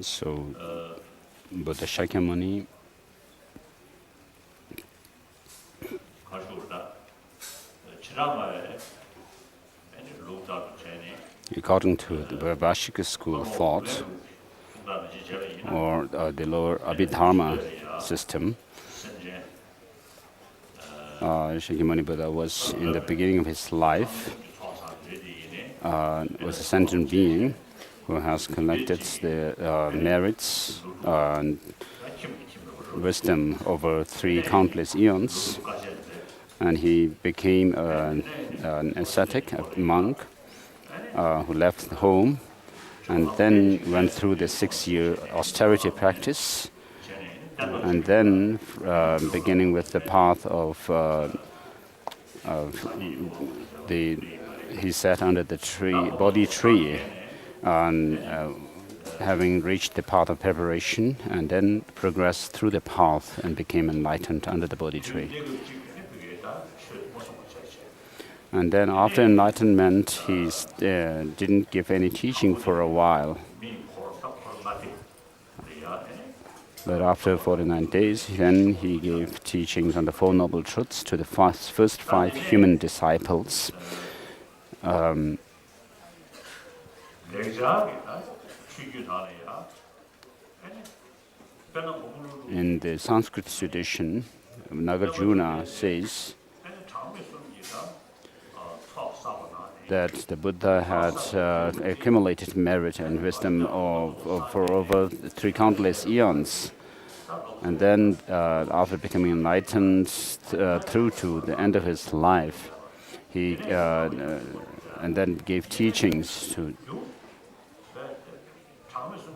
So Buddha Shakyamuni according to the Vaibhashika school of thought, or the lower Abhidharma system, Shakyamuni Buddha was, in the beginning of his life, was a sentient being who has collected the merits and wisdom over 3 countless eons, and he became an ascetic, a monk, who left home and then went through the 6-year austerity practice, and then beginning with the path he sat under the tree, Bodhi tree, and having reached the path of preparation, and then progressed through the path and became enlightened under the Bodhi tree. And then after enlightenment, he didn't give any teaching for a while. But after 49 days, then he gave teachings on the 4 Noble Truths to the first 5 human disciples. In the Sanskrit tradition, Nagarjuna says that the Buddha had accumulated merit and wisdom for over 3 countless eons. And then, after becoming enlightened through to the end of his life, he and then gave teachings to,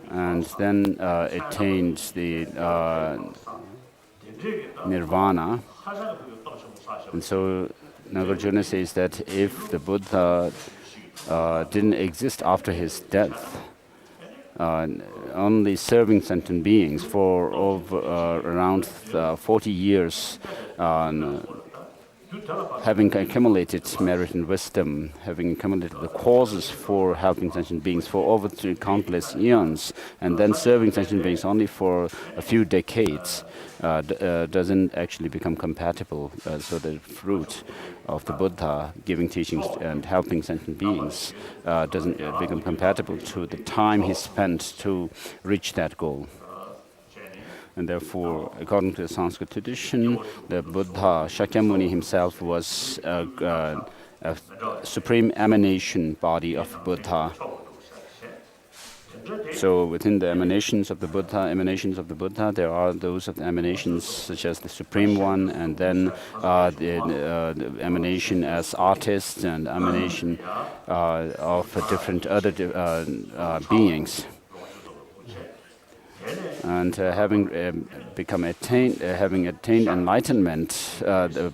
and then attained the nirvana. And so Nagarjuna says that if the Buddha didn't exist after his death, only serving sentient beings for around 40 years, having accumulated merit and wisdom, having accumulated the causes for helping sentient beings for over 3 countless eons, and then serving sentient beings only for a few decades, doesn't actually become compatible. So the fruit of the Buddha giving teachings and helping sentient beings doesn't become compatible to the time he spent to reach that goal. And therefore, according to the Sanskrit tradition, the Buddha Shakyamuni himself was a supreme emanation body of Buddha. So within the emanations of the Buddha, there are those of the emanations such as the Supreme One, and then the emanation as artists, and emanation of different other beings. And having attained enlightenment, the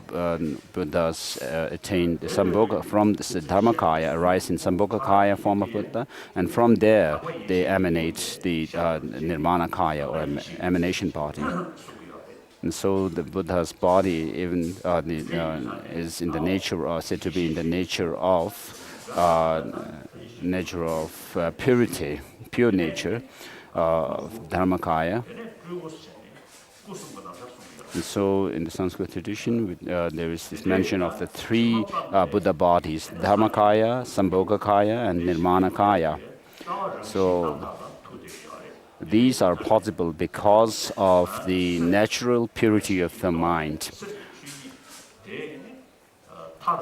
Buddhas attained the Sambhoga from the Dharmakaya, arise in Sambhogakaya form of Buddha, and from there they emanate the Nirmanakaya, or emanation body. And so the Buddha's body even is in the nature, or said to be in the nature of purity, pure nature. Dharmakaya. And so in the Sanskrit tradition, there is this mention of the 3 Buddha bodies, Dharmakaya, Sambhogakaya, and Nirmanakaya. So these are possible because of the natural purity of the mind,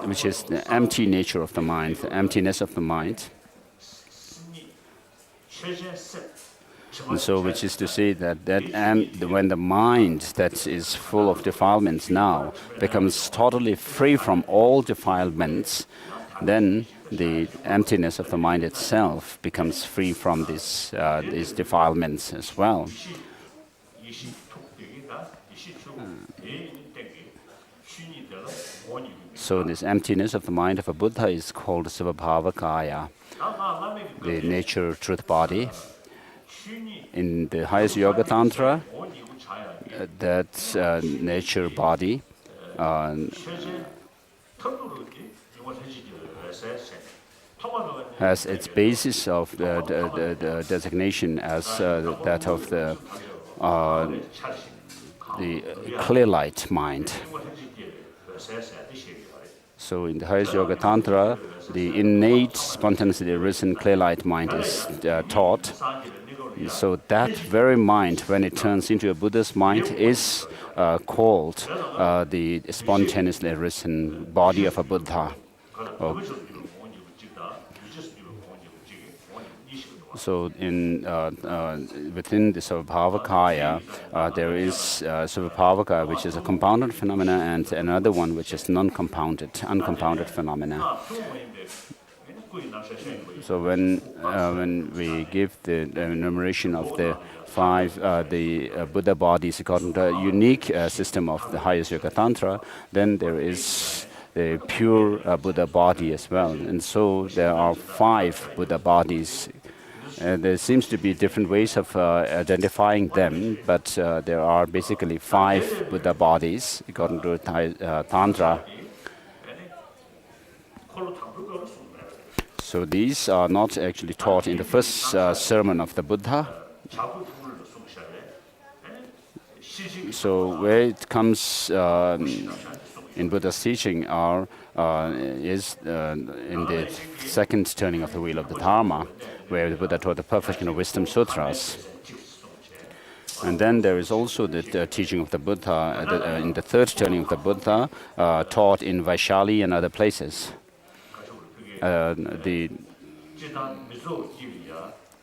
which is the empty nature of the mind, the emptiness of the mind. And so, which is to say that when the mind that is full of defilements now becomes totally free from all defilements, then the emptiness of the mind itself becomes free from these defilements as well. So this emptiness of the mind of a Buddha is called Svabhavakaya, the nature truth body. In the highest Yoga Tantra, that nature body has its basis of the designation as that of the clear light mind. So in the highest Yoga Tantra, the innate, spontaneously arisen clear light mind is taught. So that very mind, when it turns into a Buddha's mind, is called the spontaneously arisen body of a Buddha. So within the Svabhavakaya, there is Svabhavaka, which is a compounded phenomena, and another one which is non-compounded, uncompounded phenomena. So when we give the enumeration of the five Buddha bodies according to a unique system of the highest Yoga Tantra, then there is the pure Buddha body as well. And so there are 5 Buddha bodies. There seems to be different ways of identifying them, but there are basically 5 Buddha bodies according to Tantra. So these are not actually taught in the first sermon of the Buddha. So where it comes in Buddha's teaching is in the second turning of the wheel of the Dharma, where the Buddha taught the Perfection of Wisdom Sutras. And then there is also the teaching of the Buddha in the third turning of the Buddha, taught in Vaishali and other places.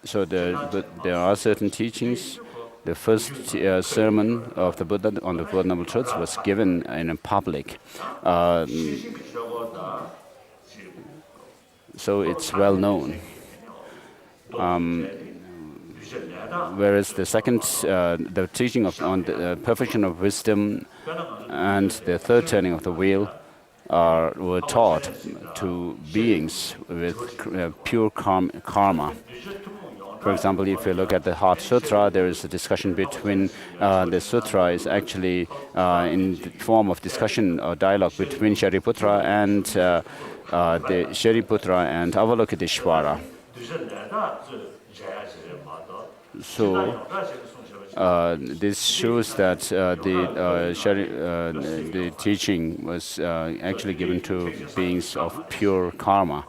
So there are certain teachings. The first sermon of the Buddha on the Four Noble Truths was given in public. So it's well known. Whereas the second, the teaching on the perfection of wisdom and the third turning of the wheel were taught to beings with pure karma. For example, if you look at the Heart Sutra, there is a discussion between, the sutra is actually in the form of discussion or dialogue between Shariputra and Avalokiteshvara. So this shows that the teaching was actually given to beings of pure karma.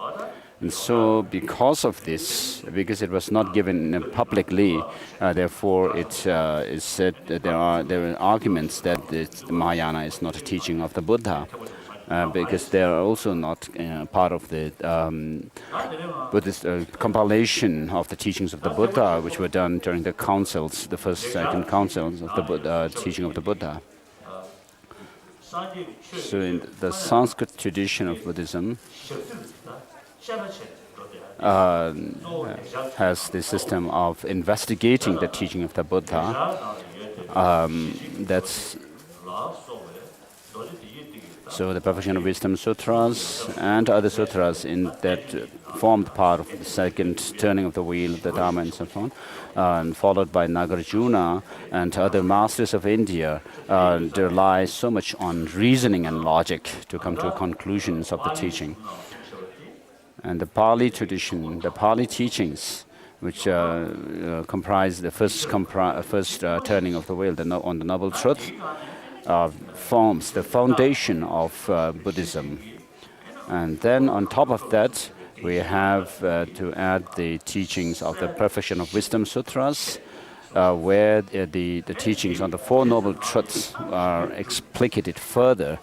And so because of this, because it was not given publicly, therefore it is said that there are arguments that the Mahayana is not a teaching of the Buddha, because they are also not part of the Buddhist compilation of the teachings of the Buddha, which were done during the councils, the first, second councils of the Buddha, teaching of the Buddha. So in the Sanskrit tradition of Buddhism, has the system of investigating the teaching of the Buddha. So the Perfection of Wisdom Sutras and other sutras in that formed part of the second turning of the wheel of the Dharma and so on, and followed by Nagarjuna and other masters of India, rely so much on reasoning and logic to come to conclusions of the teaching. And the Pali tradition, the Pali teachings, which comprise the first turning of the wheel on the Noble Truth, forms the foundation of Buddhism. And then on top of that, we have to add the teachings of the Perfection of Wisdom Sutras, where the teachings on the Four Noble Truths are explicated further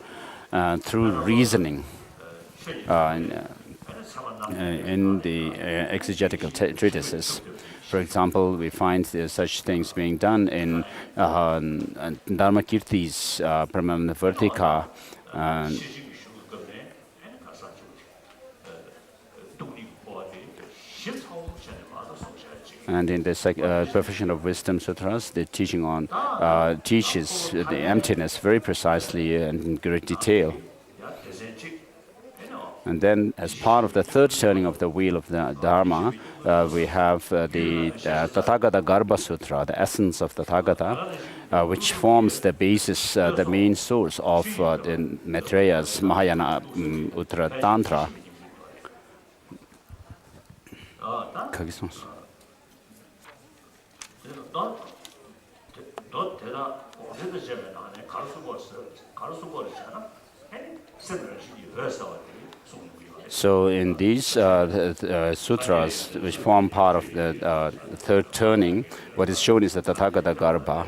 through reasoning in the exegetical treatises. For example, we find such things being done in Dharmakirti's Pramanavartika. And in the Perfection of Wisdom Sutras, the teaching on teaches the emptiness very precisely and in great detail. And then, as part of the third turning of the wheel of the Dharma, we have the Tathagata Garbha Sutra, the essence of Tathagata, which forms the basis, the main source of the Maitreya's Mahayana Uttara Tantra. 거기서 너 대다 어제도 제가 나네 가르쳐 버렸잖아. So in these sutras, which form part of the third turning, what is shown is the Tathagata Garbha.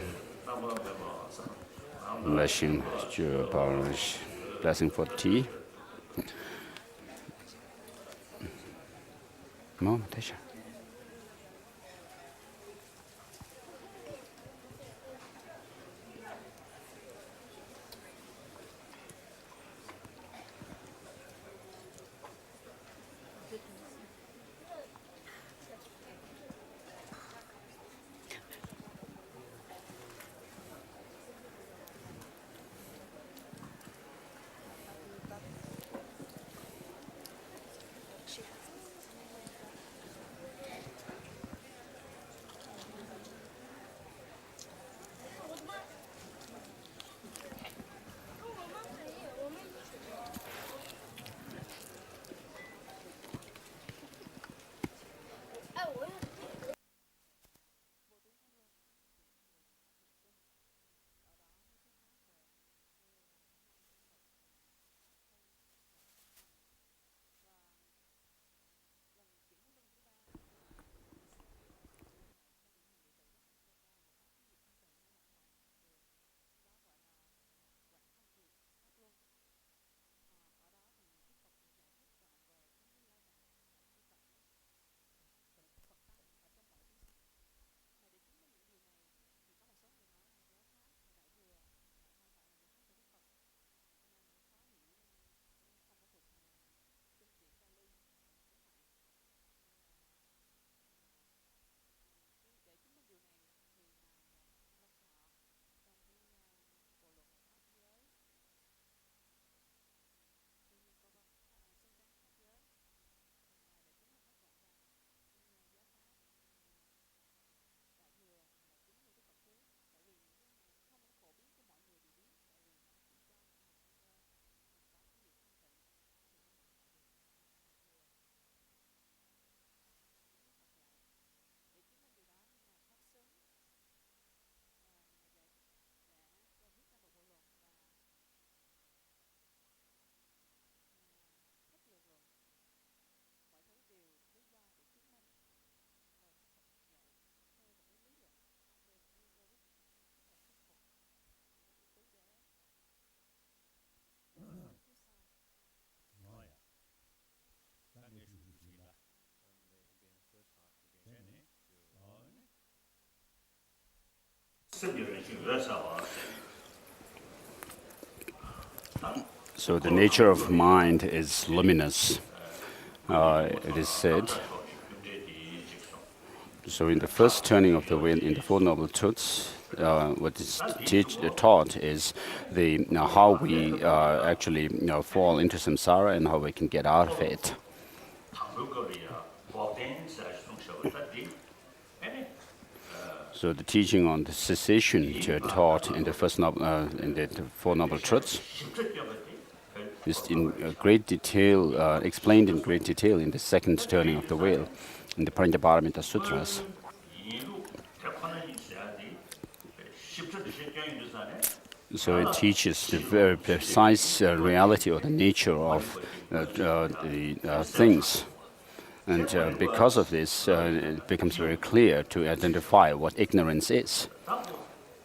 Blessing for tea. Meditation. So the nature of mind is luminous, it is said. So in the first turning of the wheel in the Four Noble Truths, what is taught is how we actually fall into samsara and how we can get out of it. So the teaching on the cessation taught in the Four Noble Truths is in great detail, explained in great detail in the second turning of the wheel, in the Paramita Sutras. So it teaches the very precise reality or the nature of the things. And because of this, it becomes very clear to identify what ignorance is.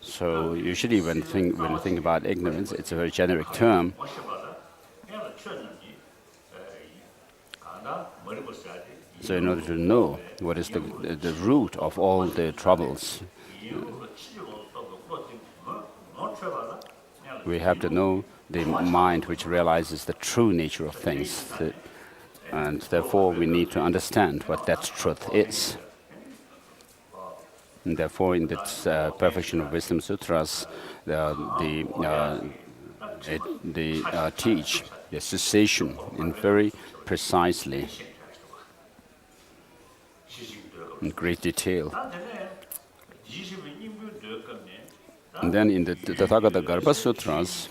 So usually when you think about ignorance, it's a very generic term. So in order to know what is the root of all the troubles, we have to know the mind which realizes the true nature of things. And therefore, we need to understand what that truth is. And therefore, in the Perfection of Wisdom Sutras, they teach the cessation in very precisely, in great detail. And then in the Tathagata Garbha Sutras,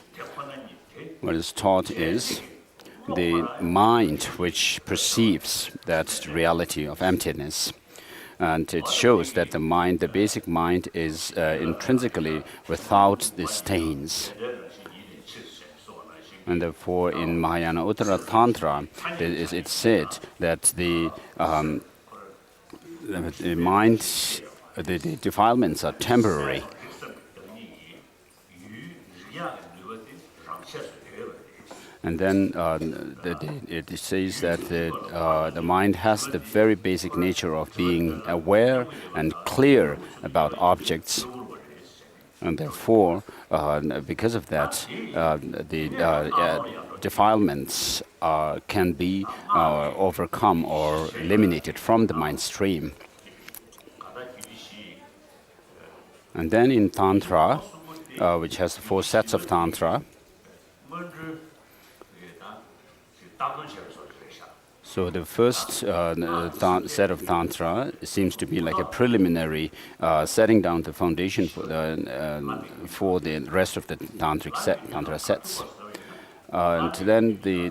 what is taught is the mind which perceives that reality of emptiness. And it shows that the mind, the basic mind, is intrinsically without the stains. And therefore, in Mahayana Uttara Tantra, it's said that the mind, the defilements are temporary. And then it says that the mind has the very basic nature of being aware and clear about objects. And therefore, because of that, the defilements can be overcome or eliminated from the mind stream. And then in Tantra, which has 4 sets of Tantra, so the first set of Tantra seems to be like a preliminary setting down the foundation for the rest of the Tantra sets. And then the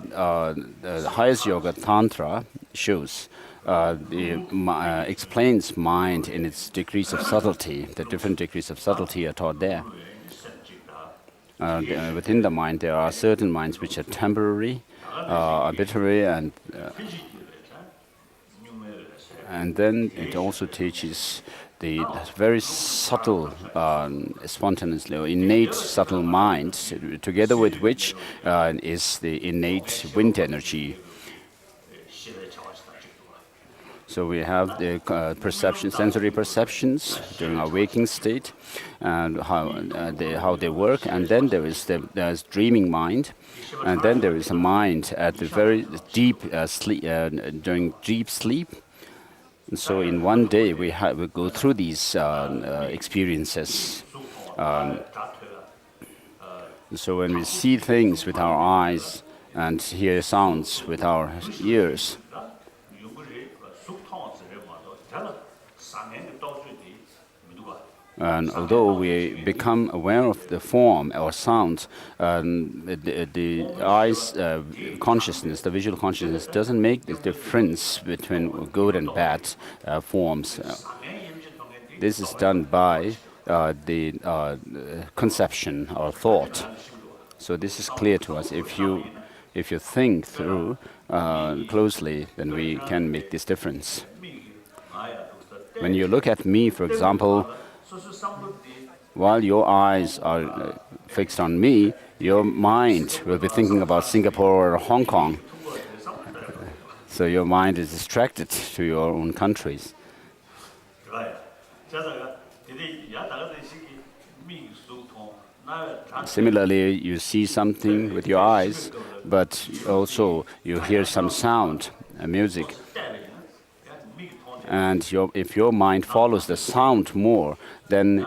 highest yoga Tantra shows, explains mind in its degrees of subtlety. The different degrees of subtlety are taught there. Within the mind, there are certain minds which are temporary, arbitrary, and then it also teaches the very subtle, spontaneously or innate subtle mind, together with which is the innate wind energy. So we have the sensory perceptions during our waking state, and how they work. And then there's dreaming mind, and then there is a mind at the very deep sleep, during deep sleep. And so in one day we go through these experiences. So when we see things with our eyes and hear sounds with our ears, and although we become aware of the form or sound, the eyes consciousness, the visual consciousness, doesn't make the difference between good and bad forms. This is done by the conception or thought. So this is clear to us. If you think through closely, then we can make this difference. When you look at me, for example, while your eyes are fixed on me, your mind will be thinking about Singapore or Hong Kong. So your mind is distracted to your own countries. Similarly, you see something with your eyes, but also you hear some sound, music. And if your mind follows the sound more, then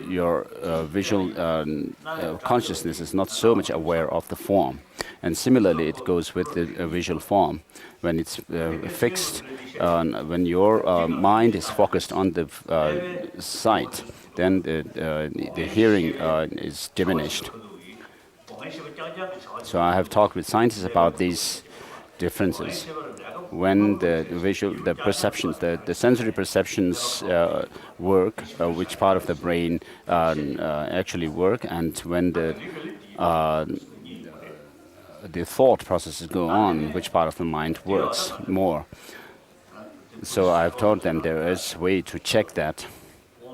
your visual consciousness is not so much aware of the form. And similarly, it goes with the visual form. When it's fixed, when your mind is focused on the sight, then the hearing is diminished. So I have talked with scientists about these differences. When the perceptions, the sensory perceptions work, which part of the brain actually work, and when the thought processes go on, which part of the mind works more. So I've told them there is a way to check that.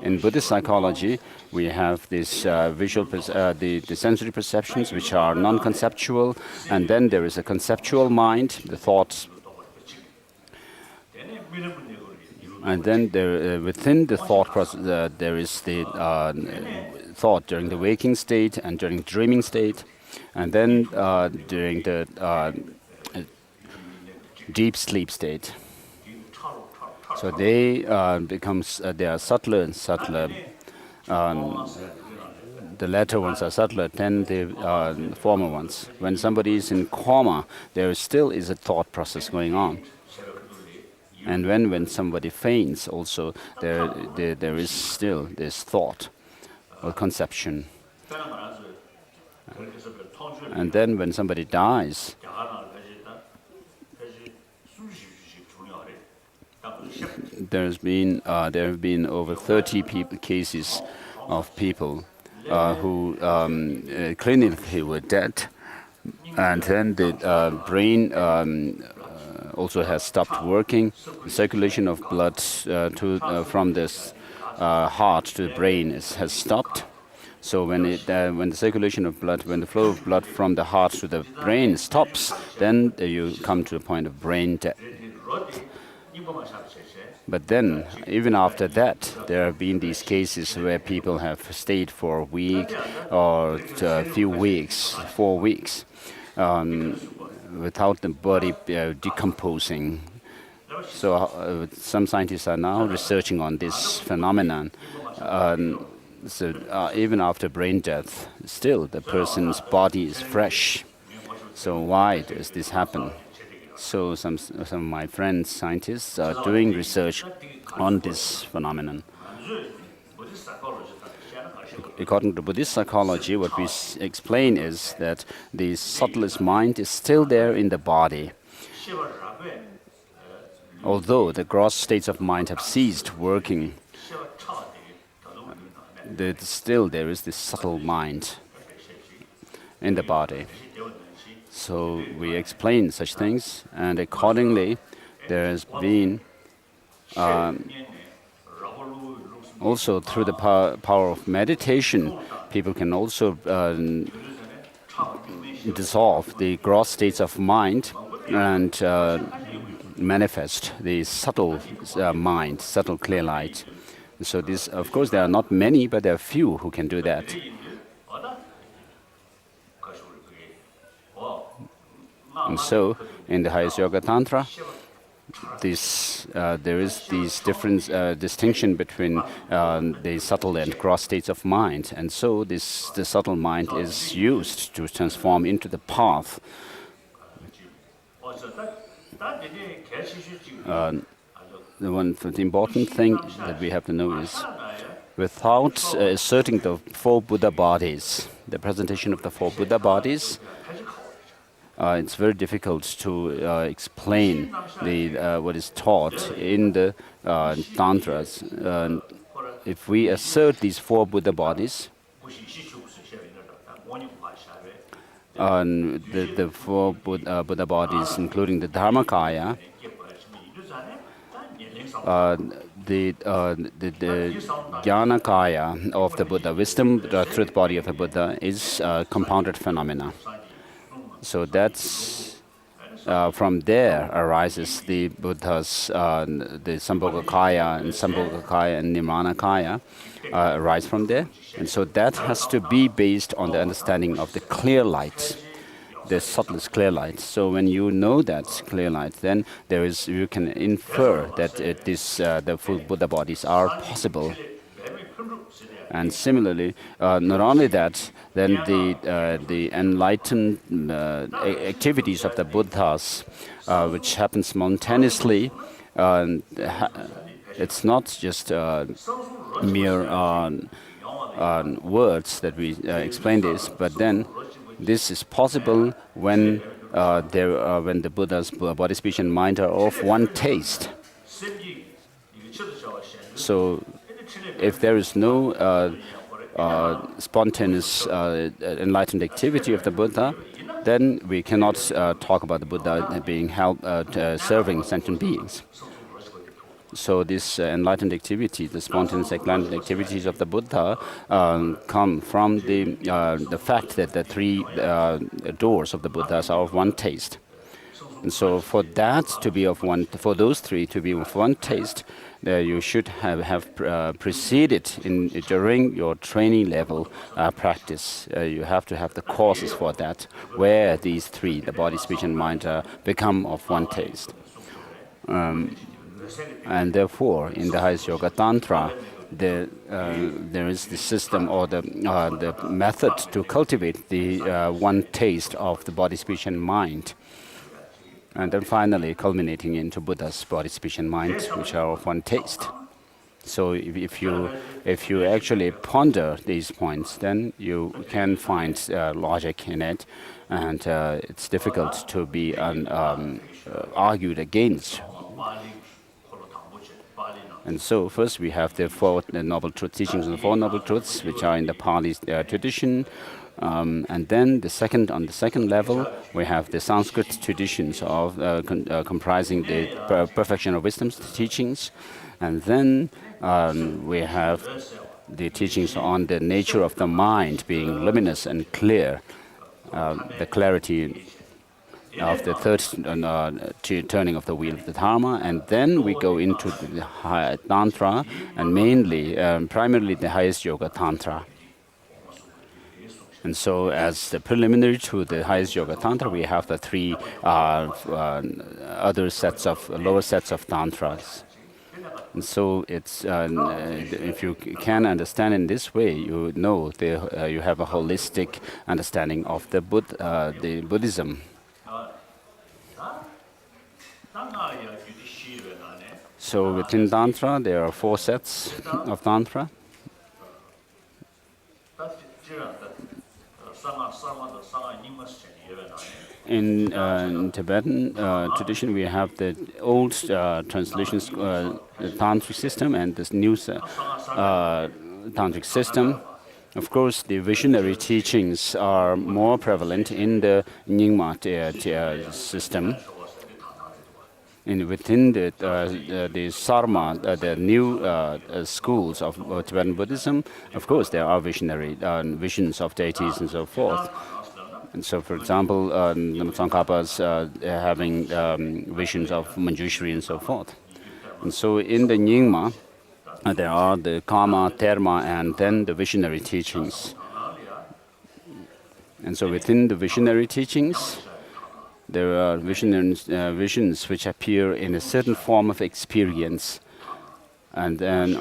In Buddhist psychology, we have this the sensory perceptions, which are non-conceptual, and then there is a conceptual mind, the thoughts. And then within the thought process, there is the thought during the waking state and during dreaming state, and then during the deep sleep state. So they they are subtler and subtler. The latter ones are subtler than the former ones. When somebody is in coma, there still is a thought process going on. And when somebody faints, also there is still this thought or conception. And then when somebody dies, there have been over 30 cases of people who clinically were dead, and then the brain also has stopped working. The circulation of blood from this heart to the brain has stopped. So when the circulation of blood, when the flow of blood from the heart to the brain stops, then you come to a point of brain death. But then, even after that, there have been these cases where people have stayed for a week or a few weeks, 4 weeks, without the body decomposing. So some scientists are now researching on this phenomenon. So even after brain death, still the person's body is fresh. So why does this happen? So some of my friends, scientists, are doing research on this phenomenon. According to Buddhist psychology, what we explain is that the subtlest mind is still there in the body. Although the gross states of mind have ceased working, still there is this subtle mind in the body. So we explain such things, and accordingly, there has been also through the power of meditation, people can also dissolve the gross states of mind and manifest the subtle mind, subtle clear light. So this, of course, there are not many, but there are few who can do that. And so, in the highest Yoga Tantra, there is this distinction between the subtle and gross states of mind, and so the subtle mind is used to transform into the path. The important thing that we have to know is, without asserting the 4 Buddha bodies, the presentation of the 4 Buddha bodies, it's very difficult to explain what is taught in the Tantras. If we assert these 4 Buddha bodies, the 4 Buddha bodies, including the Dharmakaya, the Jnanakaya of the Buddha, wisdom, the truth body of the Buddha, is a compounded phenomena. So that's from there arises the Buddhas, the Sambhogakaya and Nirmanakaya arise from there. And so that has to be based on the understanding of the clear light, the subtlest clear light. So when you know that clear light, then you can infer that the full Buddha bodies are possible. And similarly, not only that, then the enlightened activities of the Buddhas, which happen spontaneously, it's not just mere words that we explain this, but then this is possible when the Buddha's body, speech, and mind are of one taste. So, if there is no spontaneous enlightened activity of the Buddha, then we cannot talk about the Buddha being serving sentient beings. So this enlightened activity, the spontaneous enlightened activities of the Buddha, come from the fact that the 3 doors of the Buddhas are of one taste. And so for that to be for those 3 to be of one taste, you should have preceded during your training level practice. You have to have the causes for that, where these 3, the body, speech, and mind, become of one taste. And therefore, in the highest Yoga Tantra, there is the system or the method to cultivate the one taste of the body, speech, and mind. And then finally culminating into Buddha's body, speech, and mind, which are of one taste. So if you actually ponder these points, then you can find logic in it, and it's difficult to be argued against. And so first we have the Noble Truth teachings and the Four Noble Truths, which are in the Pali tradition. And then on the second level, we have the Sanskrit traditions of comprising the perfection of wisdom's teachings. And then we have the teachings on the nature of the mind being luminous and clear, the clarity of the third turning of the wheel of the Dharma. And then we go into the Tantra, and primarily the highest yoga Tantra. And so as the preliminary to the highest yoga Tantra, we have the three other lower sets of Tantras. And so it's if you can understand in this way, you know you have a holistic understanding of the Buddhism. So within Tantra, there are 4 sets of Tantra. In Tibetan tradition, we have the old translations, the Tantric system, and this new Tantric system. Of course, the visionary teachings are more prevalent in the Nyingma system. Within the Sarma, the new schools of Tibetan Buddhism, of course, there are visionary visions of deities and so forth. And so, for example, Tsongkhapas having visions of Manjushri and so forth. And so in the Nyingma, there are the Karma, Dharma, and then the visionary teachings. And so within the visionary teachings, there are visions which appear in a certain form of experience, and then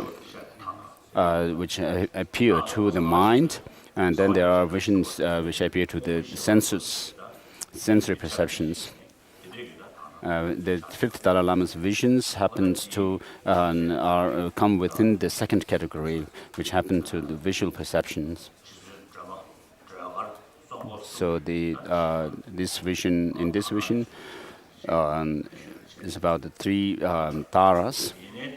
which appear to the mind. And then there are visions which appear to the sensory perceptions. The fifth Dalai Lama's visions happens to come within the second category, which happen to the visual perceptions. So this vision is about the 3 taras,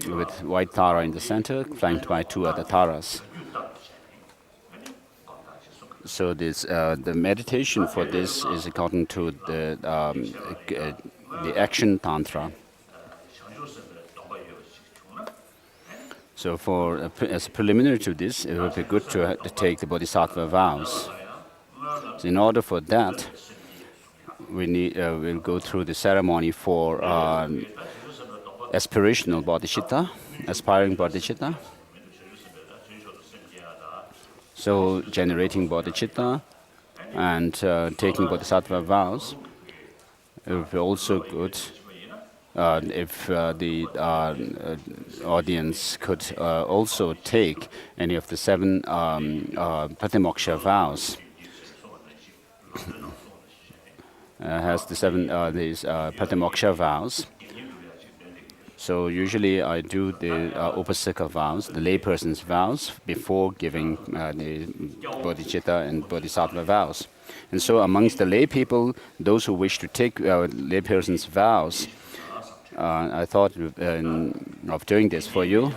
with white tara in the center, flanked by 2 other taras. So the meditation for this is according to the action tantra. So as a preliminary to this, it would be good to take the Bodhisattva vows. So in order for that, we'll go through the ceremony for aspirational bodhicitta, aspiring bodhicitta. So generating bodhicitta and taking bodhisattva vows. It would be also good if the audience could also take any of the 7 patimoksha vows. Has the 7 these patimoksha vows. So usually I do the upasaka vows, the layperson's vows, before giving the bodhicitta and bodhisattva vows. And so amongst the lay people, those who wish to take layperson's vows, I thought of doing this for you.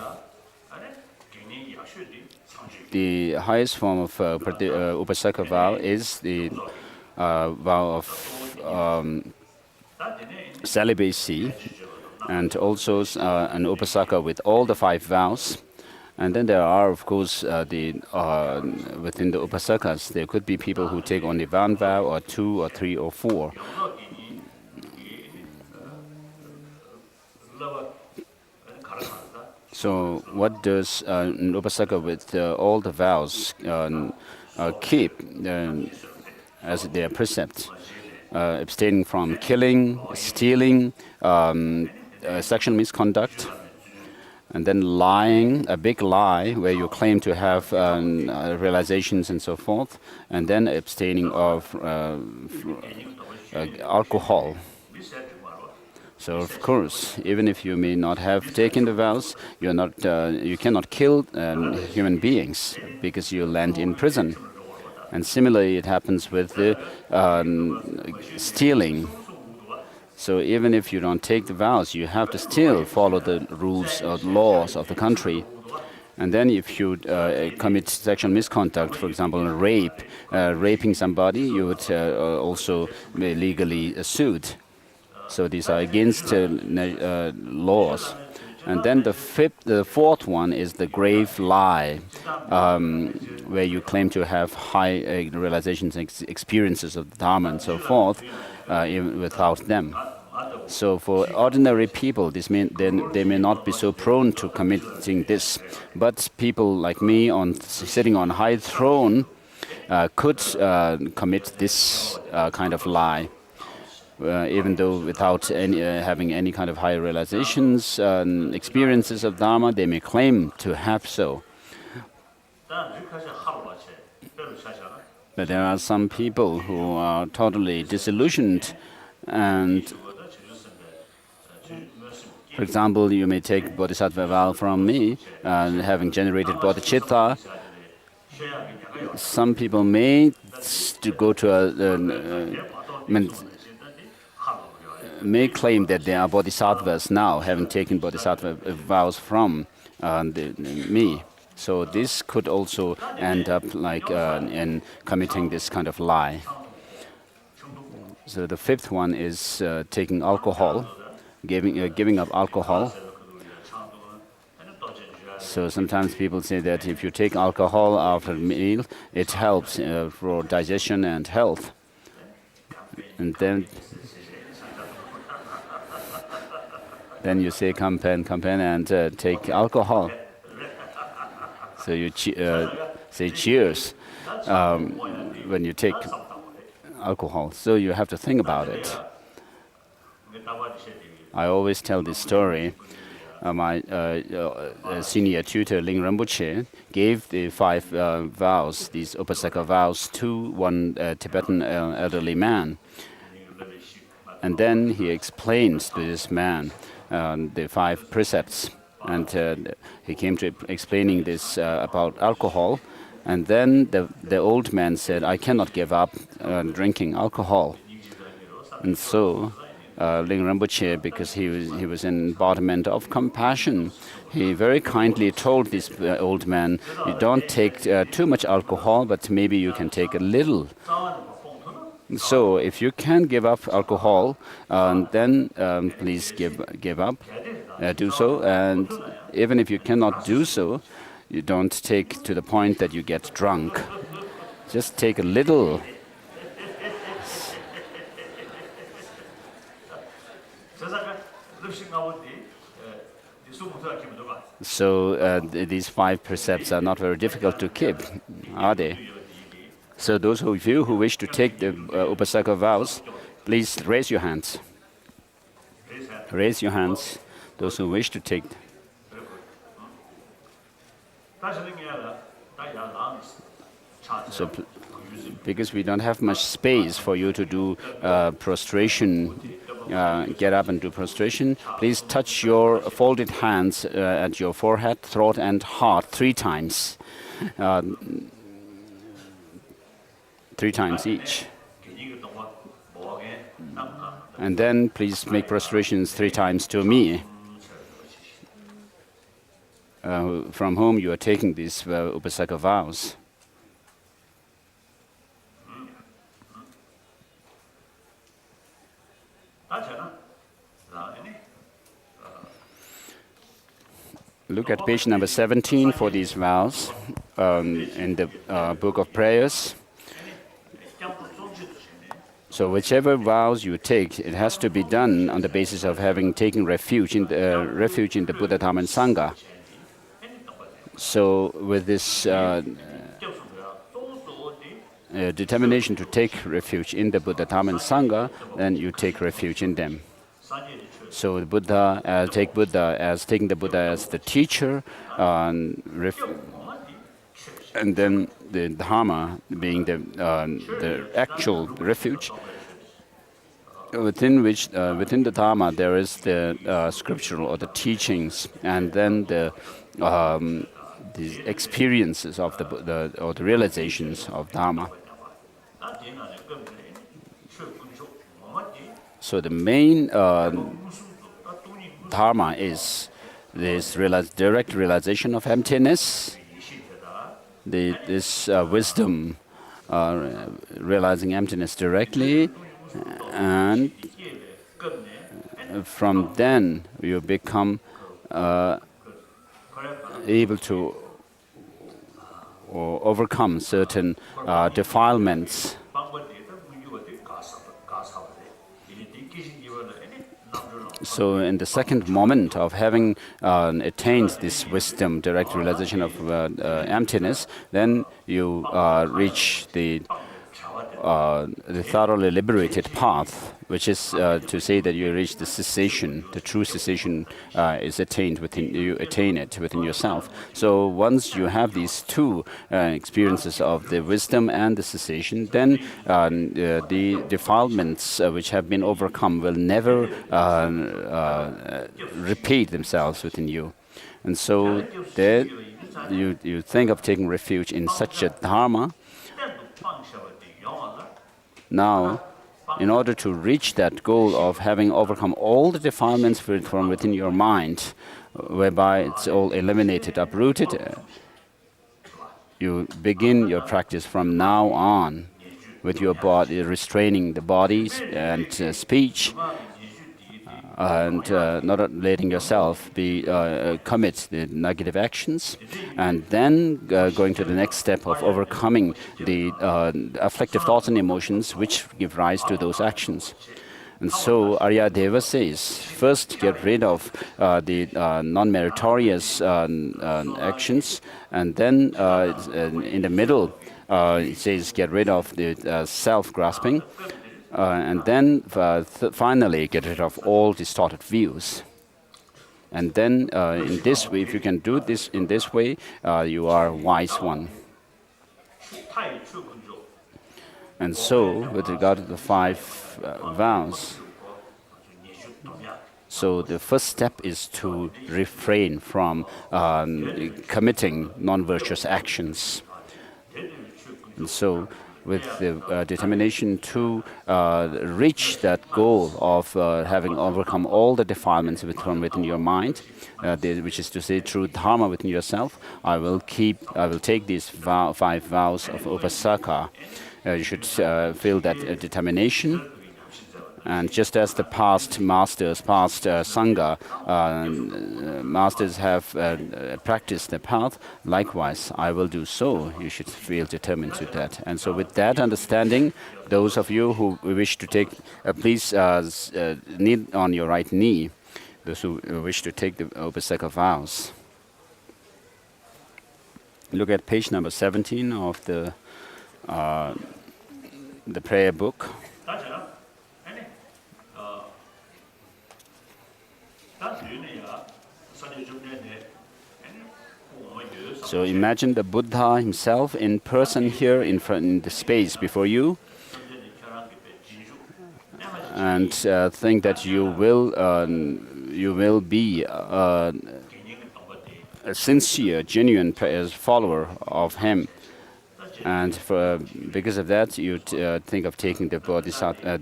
The highest form of upasaka vow is the vow of celibacy, and also an upasaka with all the 5 vows. And then there are, of course, within the upasakas, there could be people who take only 1 vow, or 2, or 3, or 4. So what does an upasaka with all the vows keep as their precept? Abstaining from killing, stealing, sexual misconduct, and then lying, a big lie where you claim to have realizations and so forth, and then abstaining of alcohol. So of course, even if you may not have taken the vows, you cannot kill human beings because you land in prison. And similarly, it happens with the stealing. So even if you don't take the vows, you have to still follow the rules or laws of the country. And then if you commit sexual misconduct, for example, raping somebody, you would also be legally sued. So these are against laws. And then the fourth one is the grave lie, where you claim to have high realizations and experiences of the Dharma and so forth, even without them. So for ordinary people, this means they may not be so prone to committing this. But people like me, sitting on a high throne, could commit this kind of lie. Even though without having any kind of higher realizations, experiences of Dharma, they may claim to have so. But there are some people who are totally disillusioned, and for example, you may take Bodhisattva vow from me, having generated Bodhichitta. Some people may go to may claim that they are bodhisattvas now, having taken bodhisattva vows from me. So this could also end up like in committing this kind of lie. So the fifth one is taking alcohol, giving up alcohol. So sometimes people say that if you take alcohol after a meal, it helps for digestion and health. And then you say kampen and take alcohol. So you say cheers when you take alcohol. So you have to think about it. I always tell this story. My senior tutor, Ling Rinpoche, gave the 5 vows, these Upasaka vows, to one Tibetan elderly man. And then he explained to this man the 5 precepts. And he came to explaining this about alcohol. And then the old man said, I cannot give up drinking alcohol. And so Ling Rinpoche, because he was in embodiment of compassion, he very kindly told this old man, you don't take too much alcohol, but maybe you can take a little. So if you can give up alcohol, then please give up, do so. And even if you cannot do so, you don't take to the point that you get drunk. Just take a little. So these 5 precepts are not very difficult to keep, are they? So those of you who wish to take the Upasaka vows, please raise your hands. Raise your hands, those who wish to take. So because we don't have much space for you to do prostration, get up and do prostration, please touch your folded hands at your forehead, throat and heart 3 times. 3 times each. And then please make prostrations 3 times to me, from whom you are taking these Upasaka vows. Look at page number 17 for these vows in the Book of Prayers. So whichever vows you take, it has to be done on the basis of having taken refuge in the Buddha, Dharma, and Sangha. So with this determination to take refuge in the Buddha, Dharma, and Sangha, then you take refuge in them. So the Buddha, take Buddha as taking the Buddha as the teacher, and then the Dharma being the actual refuge, within the Dharma there is the scriptural or the teachings, and then the experiences of the realizations of Dharma. So the main Dharma is this direct realization of emptiness, this wisdom, realizing emptiness directly, and from then you become able to overcome certain defilements. So in the second moment of having attained this wisdom, direct realization of emptiness, then you reach the thoroughly liberated path, which is to say that you reach the cessation. The true cessation is attained within you. Attain it within yourself. So once you have these two experiences of the wisdom and the cessation, then the defilements which have been overcome will never repeat themselves within you. And so there you think of taking refuge in such a dharma. Now, in order to reach that goal of having overcome all the defilements from within your mind, whereby it's all eliminated, uprooted, you begin your practice from now on with your body, restraining the body and speech, and not letting yourself commit the negative actions, and then going to the next step of overcoming the afflictive thoughts and emotions which give rise to those actions. And so Aryadeva says, first get rid of the non-meritorious actions, and then in the middle it says get rid of the self-grasping, and then finally get rid of all distorted views. And then in this way, if you can do this in this way, you are a wise one. And so, with regard to the 5 vows, so the first step is to refrain from committing non-virtuous actions. And so, with the determination to reach that goal of having overcome all the defilements from within your mind, which is to say true dharma within yourself, I will take these 5 vows of Upasaka. You should feel that determination. And just as the past masters, past Sangha masters have practiced the path, likewise I will do so. You should feel determined to that. And so with that understanding, those of you who wish to take, please kneel on your right knee, those who wish to take the Upasaka vows. Look at page number 17 of the prayer book. So imagine the Buddha himself in person here in the space before you, and think that you will be a sincere, genuine follower of him. And because of that, you think of taking the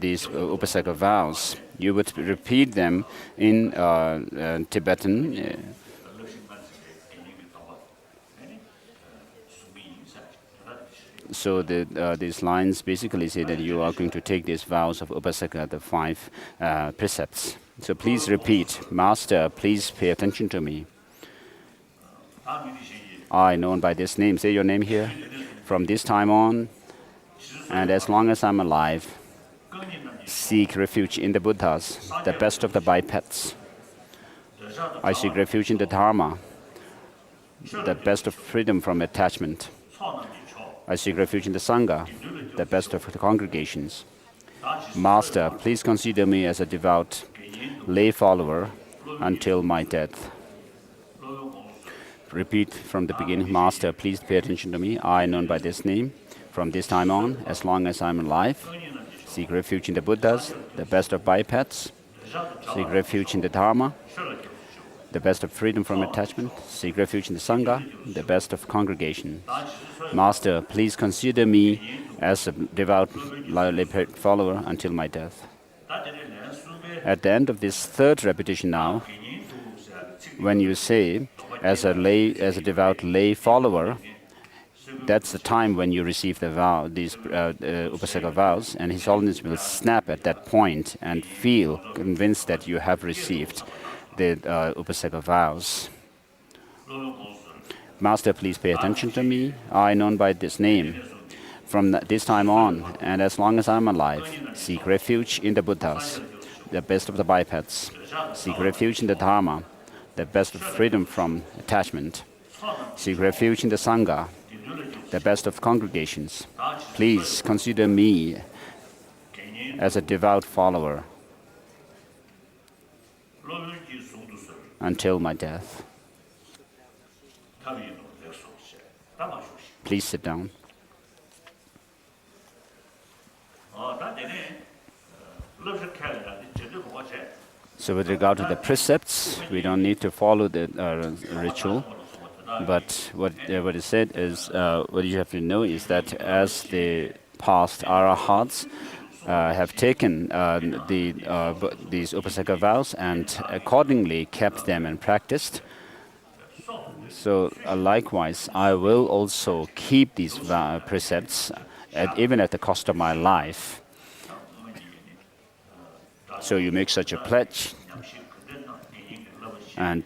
these Upasaka vows. You would repeat them in Tibetan. So these lines basically say that you are going to take these vows of Upasaka, the 5 precepts. So please repeat, Master, please pay attention to me. I, known by this name, say your name here. From this time on, and as long as I'm alive, seek refuge in the Buddhas, the best of the bipeds. I seek refuge in the Dharma, the best of freedom from attachment. I seek refuge in the Sangha, the best of the congregations. Master, please consider me as a devout lay follower until my death. Repeat from the beginning, Master, please pay attention to me. I, known by this name, from this time on, as long as I'm alive, Seek refuge in the Buddhas, the best of bipeds. Seek refuge in the Dharma, the best of freedom from attachment. Seek refuge in the Sangha, the best of congregation. Master, please consider me as a devout lay follower until my death. At the end of this third repetition now, when you say, as a devout lay follower, that's the time when you receive the vow, these Upasaka vows, and His Holiness will snap at that point and feel convinced that you have received the Upasaka vows. Master, please pay attention to me. I, known by this name, from this time on, and as long as I'm alive, seek refuge in the Buddhas, the best of the bipeds. Seek refuge in the Dharma, the best of freedom from attachment. Seek refuge in the Sangha, the best of congregations. Please consider me as a devout follower until my death. Please sit down. So with regard to the precepts, we don't need to follow the ritual. But what is said is, what you have to know is that as the past arahats have taken these Upasaka vows and accordingly kept them and practiced, so likewise, I will also keep these precepts even at the cost of my life. So you make such a pledge and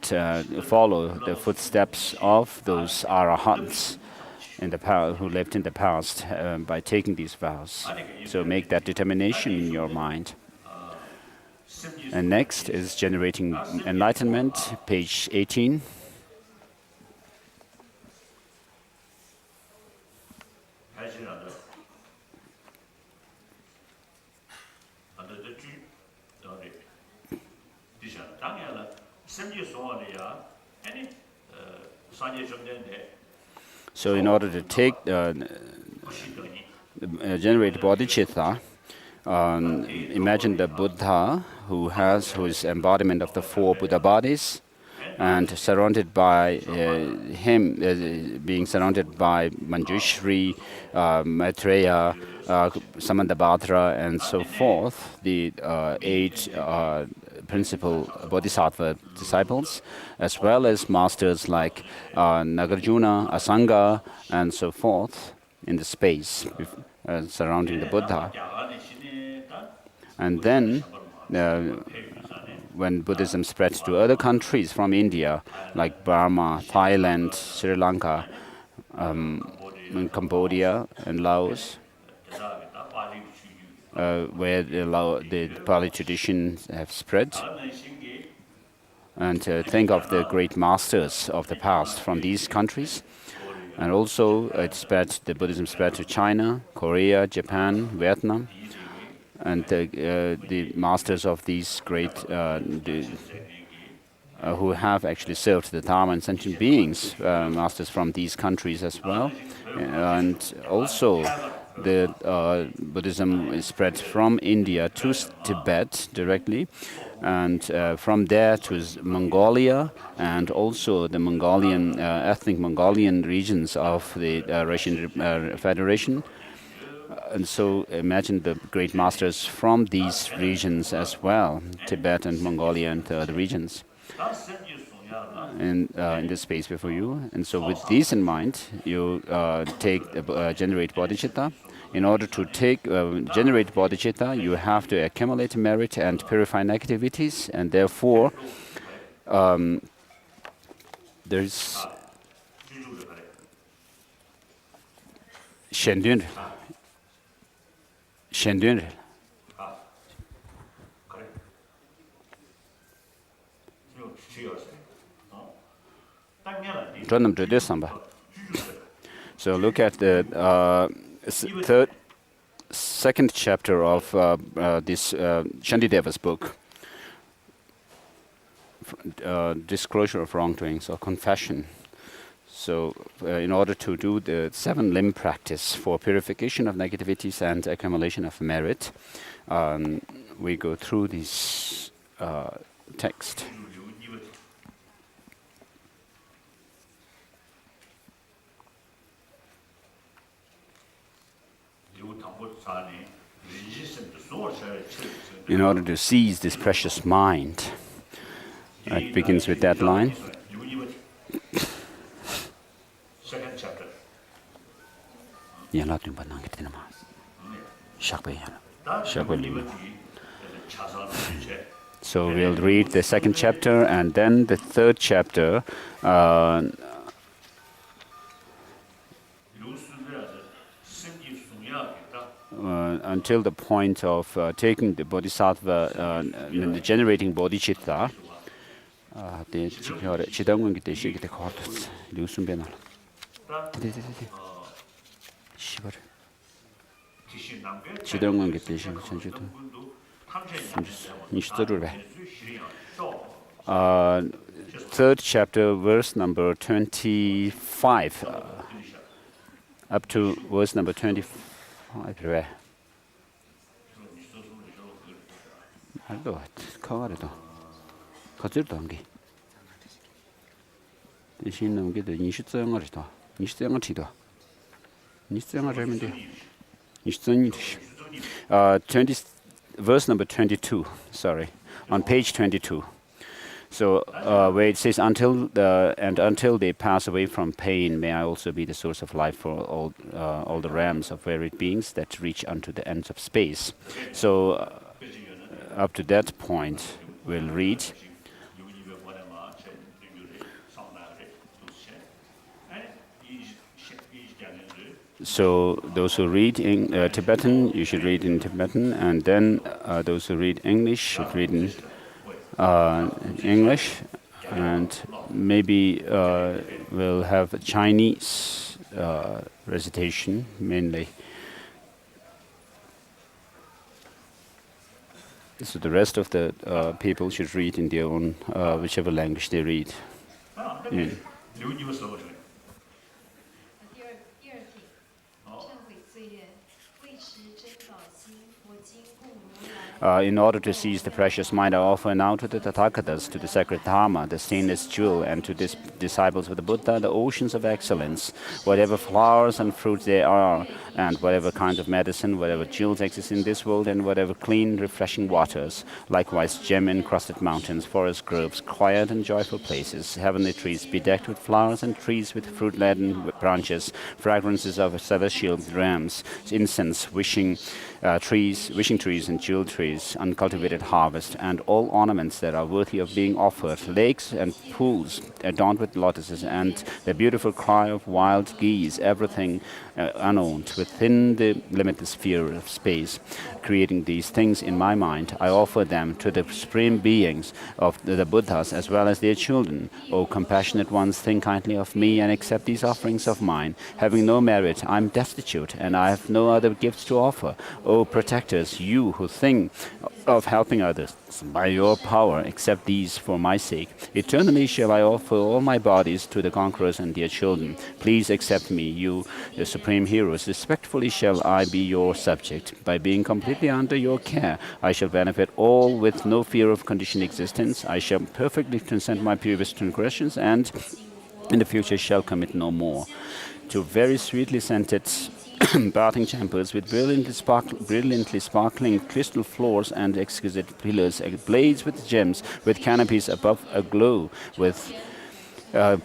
follow the footsteps of those arahants who lived in the past by taking these vows. So make that determination in your mind. And next is generating enlightenment, page 18. So in order to generate bodhicitta, imagine the Buddha who is embodiment of the four Buddha bodies, and surrounded by him, being surrounded by Manjushri, Maitreya, Samantabhadra, and so forth, the 8 principal Bodhisattva disciples, as well as masters like Nagarjuna, Asanga, and so forth in the space surrounding the Buddha. And then, when Buddhism spread to other countries from India, like Burma, Thailand, Sri Lanka, and Cambodia, and Laos, where the Pali traditions have spread. And think of the great masters of the past from these countries. And also the Buddhism spread to China, Korea, Japan, Vietnam. And the masters of these great, who have actually served the Dharma and sentient beings, masters from these countries as well. And also the Buddhism is spread from India to Tibet directly, and from there to Mongolia, and also the Mongolian, ethnic Mongolian regions of the Russian Federation. And so imagine the great masters from these regions as well, Tibet and Mongolia and the other regions in this space before you. And so with these in mind, you generate bodhicitta. In order to generate bodhicitta, you have to accumulate merit and purify negativities, and therefore there's Shendun. So look at the second chapter of this Shantideva's book, Disclosure of Wrongdoings or Confession. So, in order to do the 7-limb practice for purification of negativities and accumulation of merit, we go through this text. In order to seize this precious mind, it begins with that line. Second chapter. So we'll read the second chapter and then the third chapter. Until the point of taking the Bodhisattva and generating Bodhichitta. Third chapter, verse number 25, up to verse number 25. Verse number 22, sorry, on page 22. So where it says, until they pass away from pain, may I also be the source of life for all the realms of varied beings that reach unto the ends of space. So up to that point, we'll read. So those who read in Tibetan, you should read in Tibetan, and then those who read English should read in English, and maybe we'll have a Chinese recitation mainly. So the rest of the people should read in their own whichever language they read. In order to seize the precious mind, I offer now to the Tathagatas, to the sacred Dharma, the stainless jewel, and to the disciples of the Buddha, the oceans of excellence, whatever flowers and fruits there are, and whatever kind of medicine, whatever jewels exist in this world, and whatever clean, refreshing waters, likewise gem-encrusted mountains, forest groves, quiet and joyful places, heavenly trees bedecked with flowers, and trees with fruit-laden branches, fragrances of celestial realms, incense, wishing trees and jewel trees, uncultivated harvest, and all ornaments that are worthy of being offered, lakes and pools adorned with lotuses, and the beautiful cry of wild geese, everything unowned within the limitless sphere of space. Creating these things in my mind, I offer them to the supreme beings of the Buddhas as well as their children. O compassionate ones, think kindly of me and accept these offerings of mine. Having no merit, I am destitute, and I have no other gifts to offer. O protectors, you who think of helping others by your power, accept these for my sake. Eternally shall I offer all my bodies to the conquerors and their children. Please accept me, you, the supreme heroes. Respectfully shall I be your subject. By being completely under your care, I shall benefit all with no fear of conditioned existence. I shall perfectly transcend my previous transgressions, and in the future shall commit no more. To very sweetly scented bathing chambers with brilliantly sparkling crystal floors and exquisite pillars ablaze with gems, with canopies above aglow with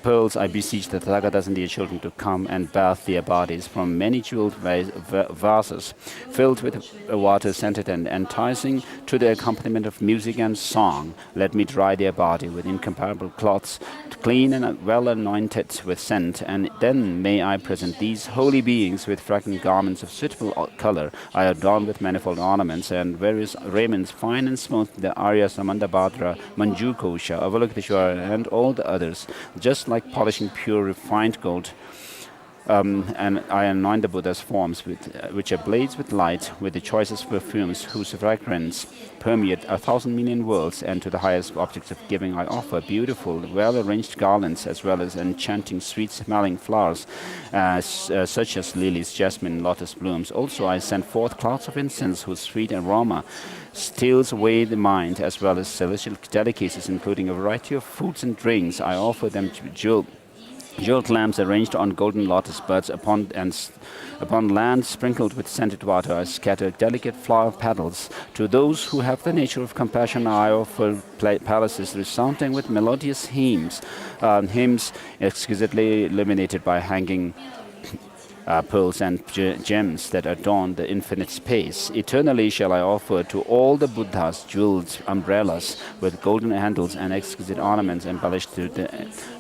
pearls, I beseech the Tathagatas and their children to come and bathe their bodies from many jeweled vases filled with water scented and enticing to the accompaniment of music and song. Let me dry their body with incomparable cloths, clean and well anointed with scent, and then may I present these holy beings with fragrant garments of suitable color. I adorn with manifold ornaments and various raiments, fine and smooth, the Arya, Samandabhadra, Manju Kosha, Avalokiteshvara, and all the others, just like polishing pure refined gold. and I anoint the Buddha's forms, which ablaze with light, with the choicest perfumes, whose fragrance permeate 1,000 million worlds, and to the highest objects of giving I offer beautiful, well-arranged garlands, as well as enchanting, sweet-smelling flowers, such as lilies, jasmine, lotus blooms. Also I send forth clouds of incense, whose sweet aroma steals away the mind, as well as celestial delicacies, including a variety of foods and drinks. I offer them to jeweled lamps arranged on golden lotus buds. Upon land sprinkled with scented water, I scatter delicate flower petals. To those who have the nature of compassion, I offer palaces resounding with melodious hymns, hymns exquisitely illuminated by hanging pearls and gems that adorn the infinite space. Eternally shall I offer to all the Buddhas jeweled umbrellas with golden handles and exquisite ornaments embellished to the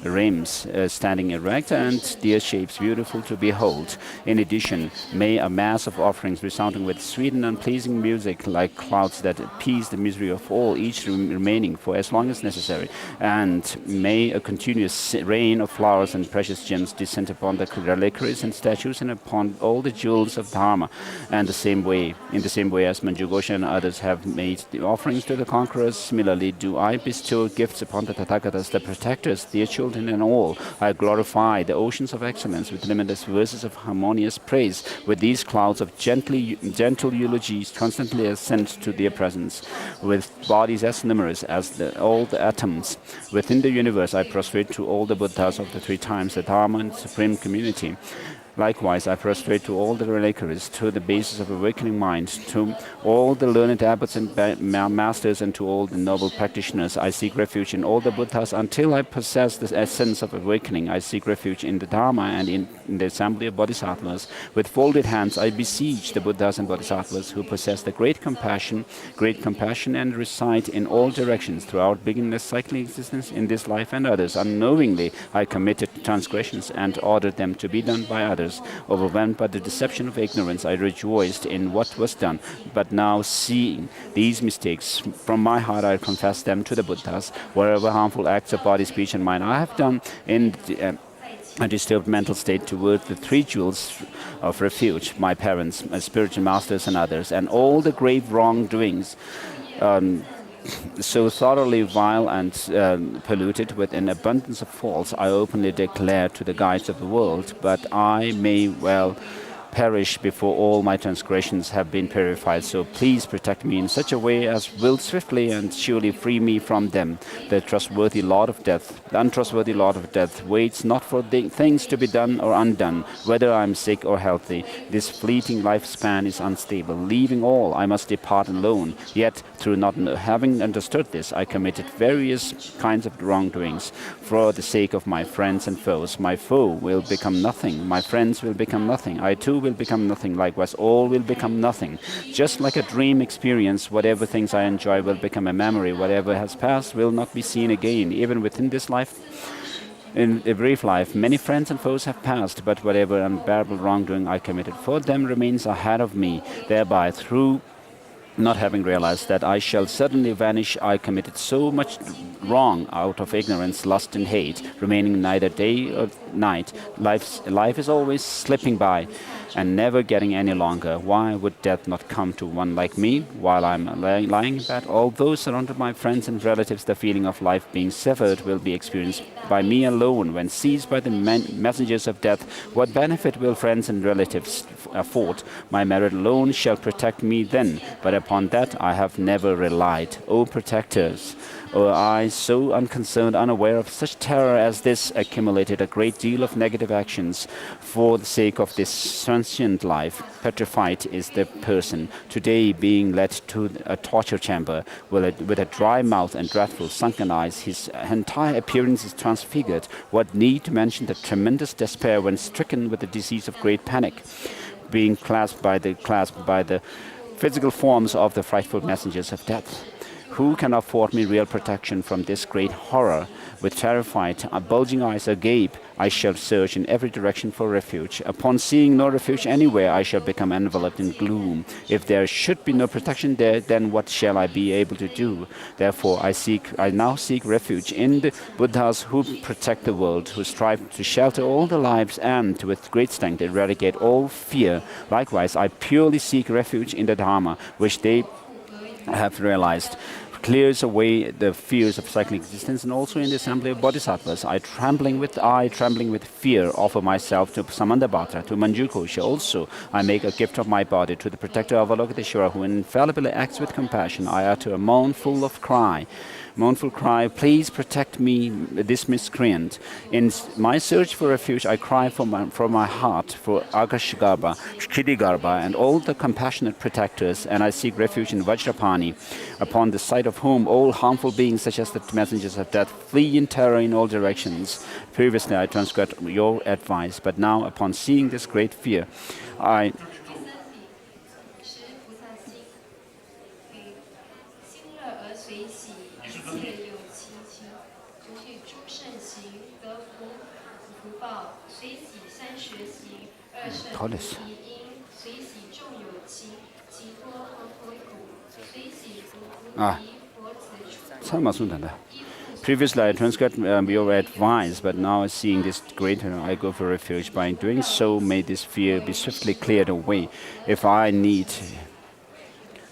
rims, standing erect and dear shapes beautiful to behold. In addition, may a mass of offerings resounding with sweet and unpleasing music, like clouds that appease the misery of all, each remaining for as long as necessary. And may a continuous rain of flowers and precious gems descend upon the reliquaries and statues and upon all the jewels of Dharma. And in the same way as Manjughosha and others have made the offerings to the conquerors, similarly do I bestow gifts upon the Tathagatas, the protectors, their children and all. I glorify the oceans of excellence with limitless verses of harmonious praise. With these clouds of gentle eulogies constantly ascend to their presence. With bodies as numerous as all the atoms within the universe, I prostrate to all the Buddhas of the three times, the Dharma and Supreme Community. Likewise, I prostrate to all the reliquaries, to the basis of awakening mind, to all the learned abbots and masters, and to all the noble practitioners. I seek refuge in all the Buddhas until I possess the essence of awakening. I seek refuge in the Dharma and in the assembly of Bodhisattvas. With folded hands, I beseech the Buddhas and Bodhisattvas who possess the great compassion and reside in all directions throughout beginningless cycling existence in this life and others. Unknowingly, I committed transgressions and ordered them to be done by others. Overwhelmed by the deception of ignorance, I rejoiced in what was done. But now, seeing these mistakes, from my heart I confess them to the Buddhas. Whatever harmful acts of body, speech, and mind I have done in a disturbed mental state towards the three jewels of refuge, my parents, my spiritual masters, and others, and all the grave wrongdoings, so thoroughly vile and polluted with an abundance of faults, I openly declare to the guides of the world, but I may well perish before all my transgressions have been purified. So please protect me in such a way as will swiftly and surely free me from them. The untrustworthy Lord of Death waits not for things to be done or undone, whether I am sick or healthy. This fleeting lifespan is unstable. Leaving all, I must depart alone. Yet, through not having understood this, I committed various kinds of wrongdoings. For the sake of my friends and foes, my foe will become nothing. My friends will become nothing. I too will become nothing. Likewise, all will become nothing. Just like a dream experience, whatever things I enjoy will become a memory. Whatever has passed will not be seen again. Even within this life, in a brief life, many friends and foes have passed, but whatever unbearable wrongdoing I committed for them remains ahead of me. Thereby, through not having realized that I shall suddenly vanish, I committed so much wrong out of ignorance, lust, and hate, remaining neither day or night. Life is always slipping by and never getting any longer. Why would death not come to one like me while I'm lying in bed? Although surrounded by friends and relatives, the feeling of life being severed will be experienced by me alone. When seized by the messengers of death, what benefit will friends and relatives afford? My merit alone shall protect me then, but upon that I have never relied. O protectors, O I, so unconcerned, unaware of such terror as this, accumulated a great deal of negative actions for the sake of this sentient life. Petrified is the person, today being led to a torture chamber, with a dry mouth and dreadful sunken eyes. His entire appearance is transfigured. What need to mention the tremendous despair when stricken with the disease of great panic, being clasped by the physical forms of the frightful messengers of death. Who can afford me real protection from this great horror? With terrified, bulging eyes agape, I shall search in every direction for refuge. Upon seeing no refuge anywhere, I shall become enveloped in gloom. If there should be no protection there, then what shall I be able to do? Therefore, I now seek refuge in the Buddhas who protect the world, who strive to shelter all the lives and, with great strength, eradicate all fear. Likewise, I purely seek refuge in the Dharma, which they have realized clears away the fears of cyclic existence, and also in the assembly of bodhisattvas. I, trembling with fear, offer myself to Samandabhadra, to Manjughosha. Also, I make a gift of my body to the protector of Avalokiteshvara, who infallibly acts with compassion. I utter a mournful cry, please protect me, this miscreant. In my search for refuge, I cry from my heart for Akashgarbha, Kshitigarbha, and all the compassionate protectors, and I seek refuge in Vajrapani, upon the sight of whom all harmful beings, such as the messengers of death, flee in terror in all directions. Previously, I transgressed your advice, but now, upon seeing this great fear, I Holiness. Previously, I transgressed your advice, but now seeing this greater, I go for refuge. By doing so, may this fear be swiftly cleared away. If I need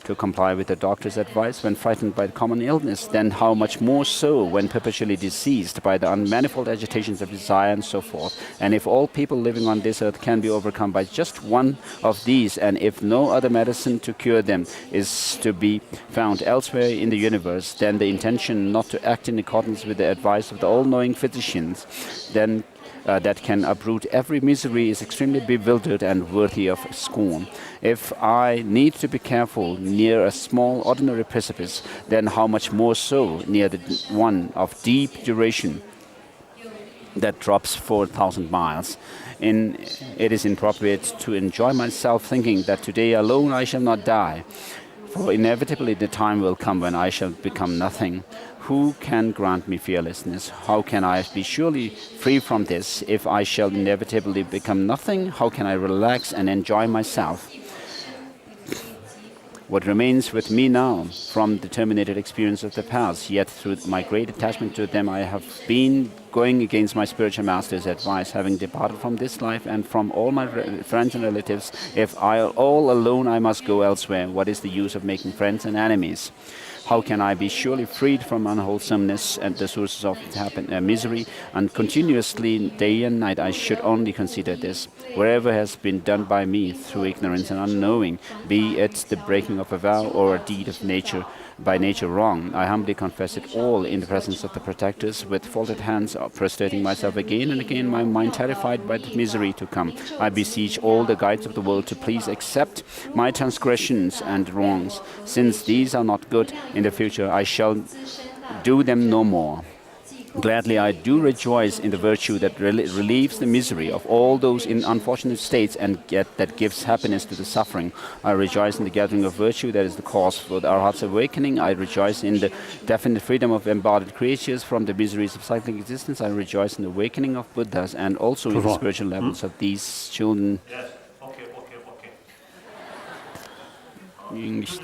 to comply with the doctor's advice when frightened by common illness, then how much more so when perpetually diseased by the unmanifold agitations of desire and so forth. And if all people living on this earth can be overcome by just one of these, and if no other medicine to cure them is to be found elsewhere in the universe, then the intention not to act in accordance with the advice of the all-knowing physicians, then that can uproot every misery is extremely bewildered and worthy of scorn. If I need to be careful near a small ordinary precipice, then how much more so near the one of deep duration that drops 4,000 miles. It is inappropriate to enjoy myself thinking that today alone I shall not die, for inevitably the time will come when I shall become nothing. Who can grant me fearlessness? How can I be surely free from this? If I shall inevitably become nothing, how can I relax and enjoy myself? What remains with me now from the terminated experience of the past, yet through my great attachment to them, I have been going against my spiritual master's advice, having departed from this life and from all my friends and relatives. If all alone I must go elsewhere, what is the use of making friends and enemies? How can I be surely freed from unwholesomeness and the sources of misery? And continuously, day and night, I should only consider this. Wherever has been done by me through ignorance and unknowing, be it the breaking of a vow or a deed of nature, by nature wrong, I humbly confess it all in the presence of the protectors, with folded hands, prostrating myself again and again, my mind terrified by the misery to come. I beseech all the guides of the world to please accept my transgressions and wrongs. Since these are not good, in the future I shall do them no more. Gladly I do rejoice in the virtue that relieves the misery of all those in unfortunate states and yet that gives happiness to the suffering. I rejoice in the gathering of virtue that is the cause for our heart's awakening. I rejoice in the definite freedom of embodied creatures from the miseries of cyclic existence. I rejoice in the awakening of Buddhas and also in the spiritual levels of these children. Yes. Okay. English.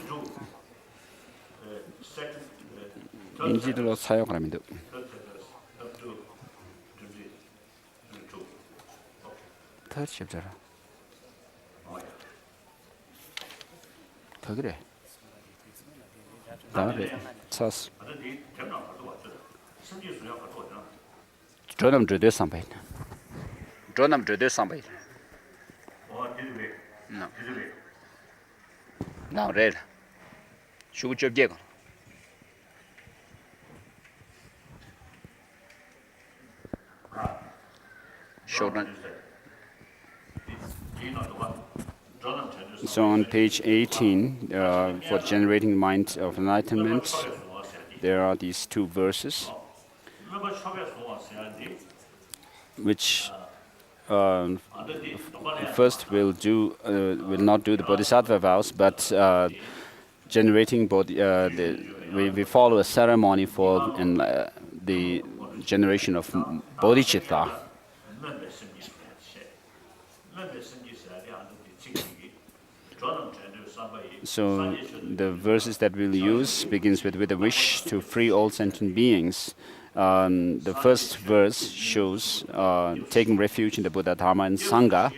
Second, 인지도로 사용하랍니다. Third chapter. 더 그래. 다음에 사스. 저놈 저대 삼백. 저놈 저대 삼백. No. Now red. Sugar chop jago. So on page 18, for generating mind of enlightenment, there are these two verses, which first will not do the Bodhisattva vows, but generating the we follow a ceremony for the generation of Bodhichitta. So the verses that we'll use begins with a wish to free all sentient beings. The first verse shows taking refuge in the Buddha, Dharma, and Sangha.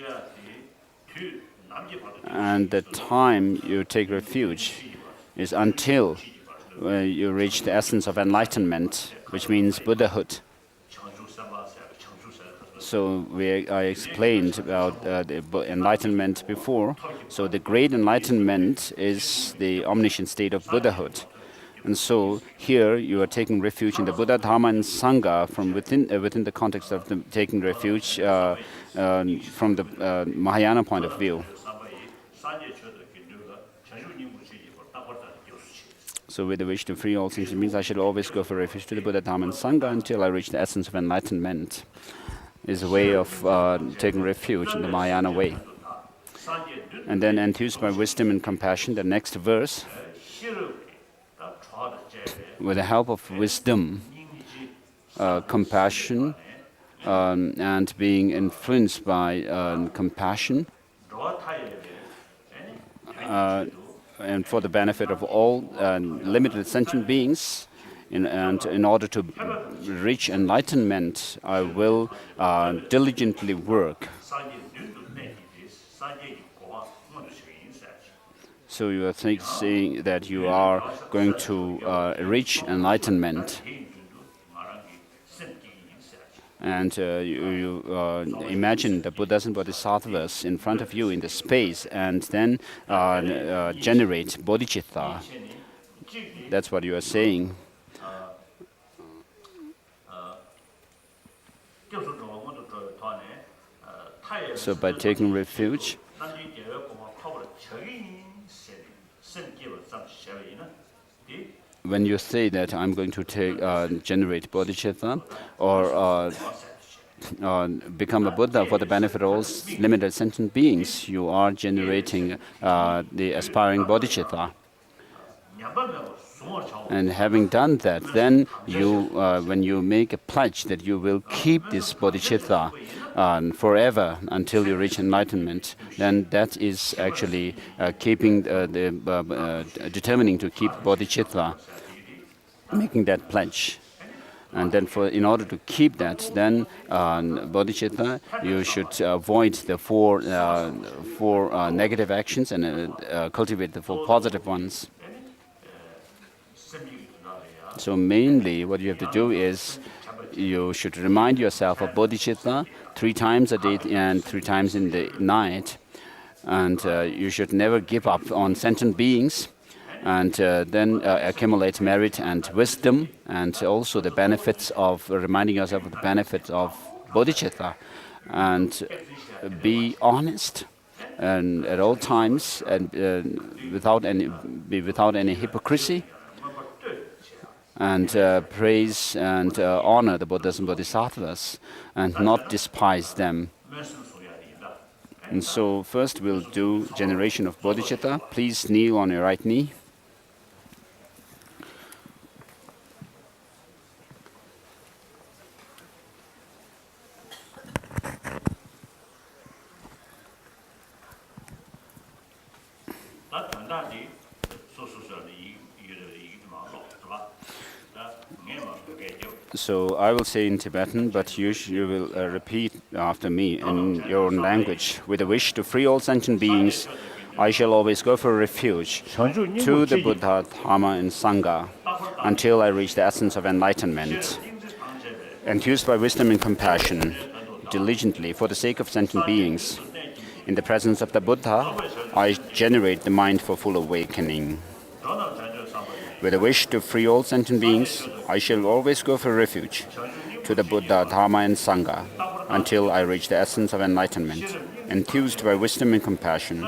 And the time you take refuge is until you reach the essence of enlightenment, which means Buddhahood. So I explained about the enlightenment before. So the great enlightenment is the omniscient state of Buddhahood. And so here you are taking refuge in the Buddha, Dharma, and Sangha from within the context of taking refuge from the Mahayana point of view. So with the wish to free all sentient beings, I shall always go for refuge to the Buddha, Dharma, and Sangha until I reach the essence of enlightenment. Is a way of taking refuge in the Mahayana way. And then enthused by wisdom and compassion, the next verse, with the help of wisdom, compassion, and being influenced by compassion, and for the benefit of all limited sentient beings, and in order to reach enlightenment, I will diligently work. So you are saying that you are going to reach enlightenment. And you imagine the Buddhas and Bodhisattvas in front of you in the space, and then generate Bodhichitta. That's what you are saying. So by taking refuge, when you say that I'm going to generate bodhicitta or become a Buddha for the benefit of all limited sentient beings, you are generating the aspiring bodhicitta. And having done that, then you, when you make a pledge that you will keep this bodhicitta forever until you reach enlightenment, then that is actually determining to keep bodhicitta, making that pledge. And then in order to keep that, then bodhicitta, you should avoid the four negative actions and cultivate the four positive ones. So mainly what you have to do is you should remind yourself of bodhicitta 3 times a day and 3 times in the night. And you should never give up on sentient beings, and then accumulate merit and wisdom, and also the benefits of reminding yourself of the benefits of bodhicitta, and be honest and at all times, and without any hypocrisy, and praise and honor the Buddhas and Bodhisattvas, and not despise them. And so first we'll do generation of bodhicitta. Please kneel on your right knee. So I will say in Tibetan, but you will repeat after me in your own language. With a wish to free all sentient beings, I shall always go for refuge to the Buddha, Dharma, and Sangha until I reach the essence of enlightenment. Enthused by wisdom and compassion, diligently for the sake of sentient beings, in the presence of the Buddha, I generate the mind for full awakening. With a wish to free all sentient beings, I shall always go for refuge to the Buddha, Dharma, and Sangha until I reach the essence of enlightenment. Enthused by wisdom and compassion,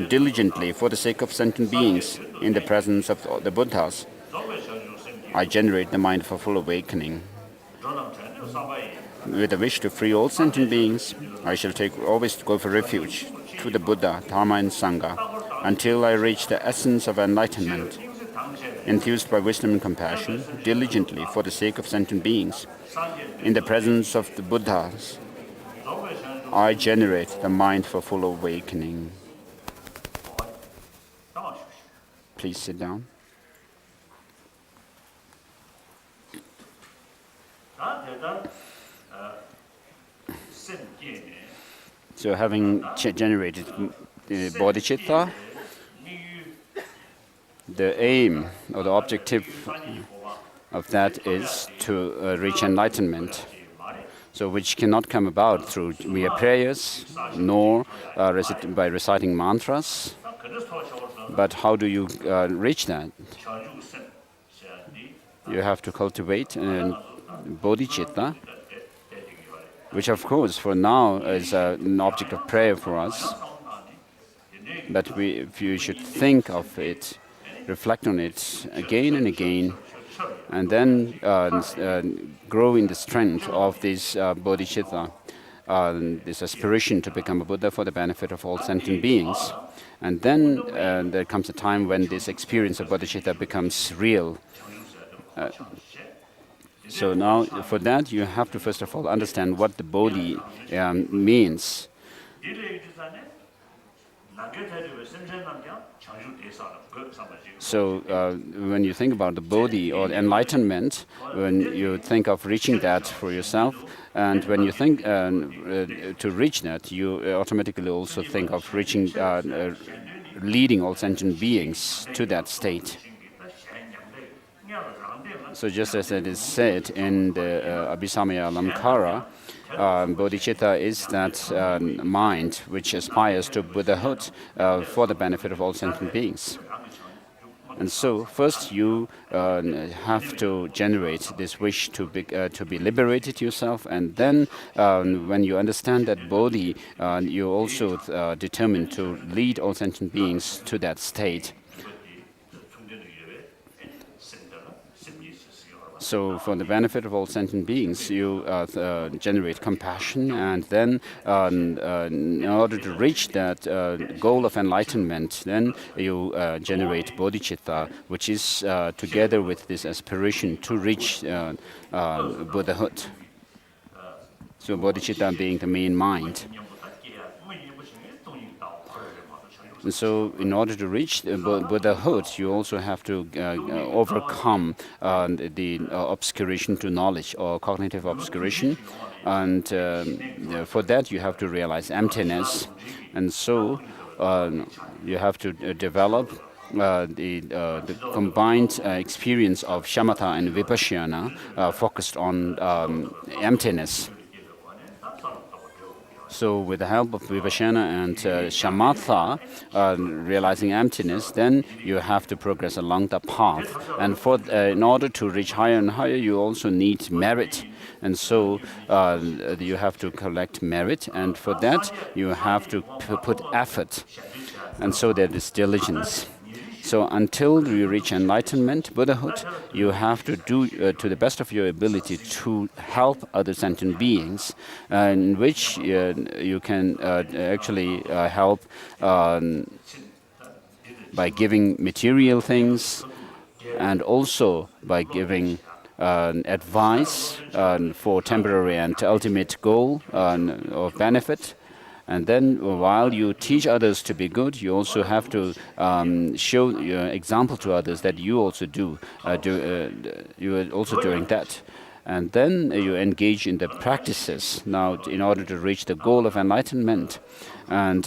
diligently for the sake of sentient beings, in the presence of the Buddhas, I generate the mind for full awakening. With a wish to free all sentient beings, I shall always go for refuge to the Buddha, Dharma, and Sangha until I reach the essence of enlightenment. enthused by wisdom and compassion, diligently for the sake of sentient beings. In the presence of the Buddhas, I generate the mind for full awakening. Please sit down. So having generated bodhicitta, the aim or the objective of that is to reach enlightenment. So which cannot come about through mere prayers, nor by reciting mantras. But how do you reach that? You have to cultivate bodhicitta, which of course for now is an object of prayer for us. But if you should think of it, reflect on it again and again, and then grow in the strength of this bodhicitta, this aspiration to become a Buddha for the benefit of all sentient beings. And then there comes a time when this experience of bodhicitta becomes real. So now, for that, you have to first of all understand what the bodhi means. So when you think about the bodhi or enlightenment, when you think of reaching that for yourself, and when you think to reach that, you automatically also think of reaching, leading all sentient beings to that state. So just as it is said in the Abhisamaya Alamkara, bodhicitta is that mind which aspires to Buddhahood for the benefit of all sentient beings. And so first you have to generate this wish to be liberated yourself, and then when you understand that bodhi, you also determine to lead all sentient beings to that state. So for the benefit of all sentient beings, you generate compassion, and then in order to reach that goal of enlightenment, then you generate bodhicitta, which is together with this aspiration to reach Buddhahood. So bodhicitta being the main mind. And so in order to reach Buddhahood, you also have to overcome the obscuration to knowledge, or cognitive obscuration. And for that, you have to realize emptiness. And so you have to develop the combined experience of shamatha and vipassana focused on emptiness. So with the help of vipassana and shamatha, realizing emptiness, then you have to progress along the path. And in order to reach higher and higher, you also need merit. And so you have to collect merit, and for that you have to put effort. And so there is diligence. So until you reach enlightenment, Buddhahood, you have to do to the best of your ability to help other sentient beings, in which you can actually help by giving material things, and also by giving advice for temporary and ultimate goal of benefit. And then while you teach others to be good, you also have to show your example to others that you also you are also doing that. And then you engage in the practices now in order to reach the goal of enlightenment. And